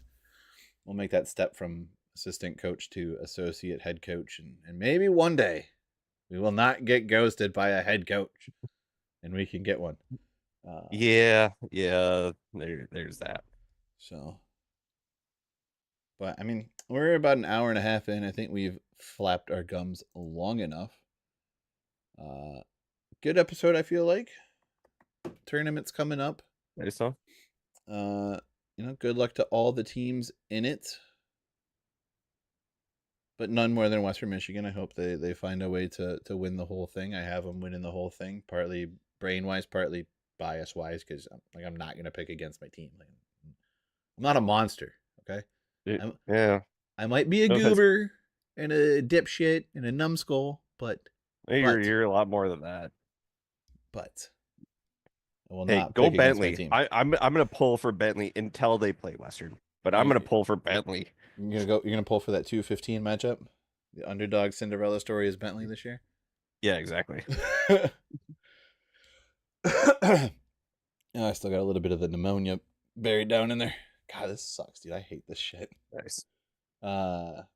We'll make that step from assistant coach to associate head coach, and maybe one day we will not get ghosted by a head coach, and we can get one. Uh, Yeah, there's that. so, but I mean, we're about an hour and a half in. I think we've flapped our gums long enough. Uh, Good episode, I feel like. Tournaments coming up. I saw. Uh, good luck to all the teams in it, but none more than Western Michigan. I hope they find a way to win the whole thing. I have them winning the whole thing, partly brain wise, partly bias wise, because I'm not gonna pick against my team. Like, I'm not a monster. Okay, Yeah. I might be a No offense. goober and a dipshit and a numbskull, You're but you're a lot more than that. but I will Hey, not go pick against my Bentley. team. I'm gonna pull for Bentley until they play Western, but I'm You, gonna pull for Bentley. you're gonna go. You're gonna pull for that 2-15 matchup. The underdog Cinderella story is Bentley this year. Yeah, exactly. Oh, I still got a little bit of the pneumonia buried down in there. God, this sucks, dude. I hate this shit. Nice.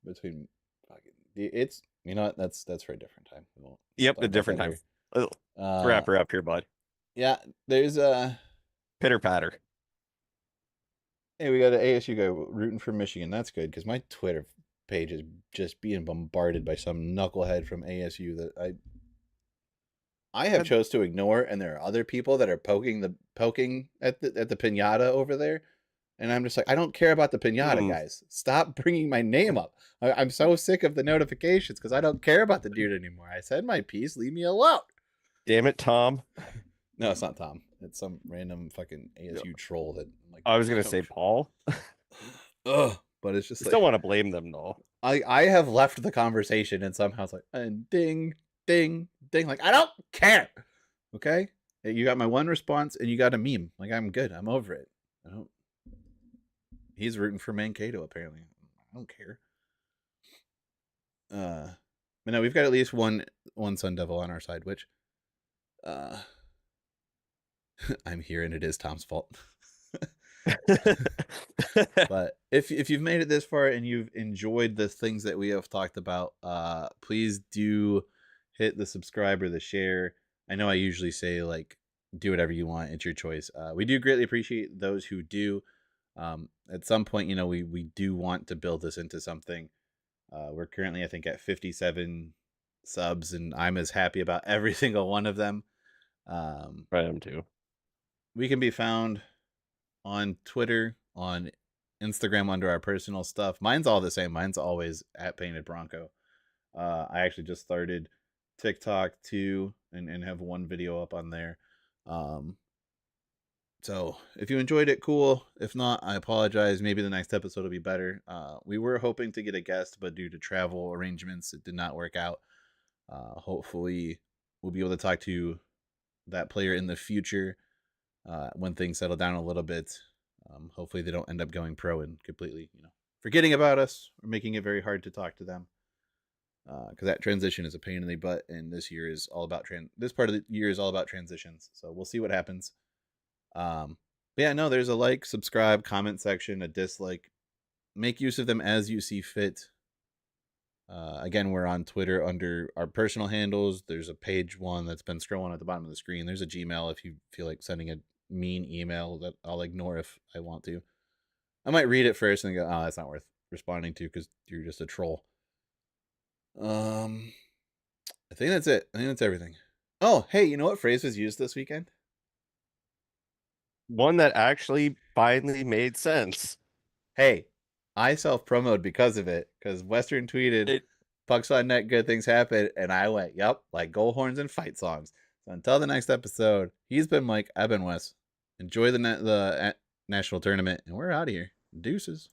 Between fucking, it's what, that's for a different time. We won't Yep, talk a about different that time. here. Let's Uh, wrap her up here, bud. yeah, there's Pitter patter. hey, we got an ASU guy rooting for Michigan. That's good because my Twitter page is just being bombarded by some knucklehead from ASU that I have chose to ignore, and there are other people that are poking at the pinata over there, and I'm just like, I don't care about the pinata, Hmm. guys. Stop bringing my name up. I'm so sick of the notifications because I don't care about the dude anymore. I said my piece. Leave me alone. Damn it, Tom. No, it's not Tom. It's some random fucking ASU troll that I'm like, I was gonna say Coach. Paul. Ugh. But it's I just still like want to blame them though. I have left the conversation, and somehow it's like, and ding, ding, ding. Like, I don't care. Okay? You got my one response and you got a meme. Like, I'm good. I'm over it. I don't. He's rooting for Mankato, apparently. I don't care. But no, we've got at least one Sun Devil on our side, which I'm here and it is Tom's fault. But if you've made it this far and you've enjoyed the things that we have talked about, please do hit the subscribe or the share. I know I usually say like do whatever you want, it's your choice. We do greatly appreciate those who do. At some point, we do want to build this into something. We're currently, I think, at 57 subs, and I'm as happy about every single one of them. I am too. We can be found on Twitter, on Instagram under our personal stuff. Mine's all the same. Mine's always at Painted Bronco. I actually just started TikTok too, and have one video up on there. So if you enjoyed it, cool. If not, I apologize. Maybe the next episode will be better. We were hoping to get a guest, but due to travel arrangements, it did not work out. Hopefully, we'll be able to talk to that player in the future when things settle down a little bit. Hopefully, they don't end up going pro and completely, forgetting about us or making it very hard to talk to them. Because that transition is a pain in the butt, and this year is all about this part of the year is all about transitions. So we'll see what happens. But yeah, no, there's a like, subscribe, comment section, a dislike. Make use of them as you see fit. Again, we're on Twitter under our personal handles. There's a page one that's been scrolling at the bottom of the screen. There's a Gmail if you feel like sending a mean email that I'll ignore if I want to. I might read it first and go, oh, that's not worth responding to because you're just a troll. I think that's it. I think that's everything. Oh, hey, you know what phrase was used this weekend? One that actually finally made sense. Hey, I self-promoted because of it, because Western tweeted, Pucks on net, good things happen, and I went, yep, like goal horns and fight songs. So until the next episode, he's been Mike, I've been Wes. Enjoy the national tournament, and we're out of here. Deuces.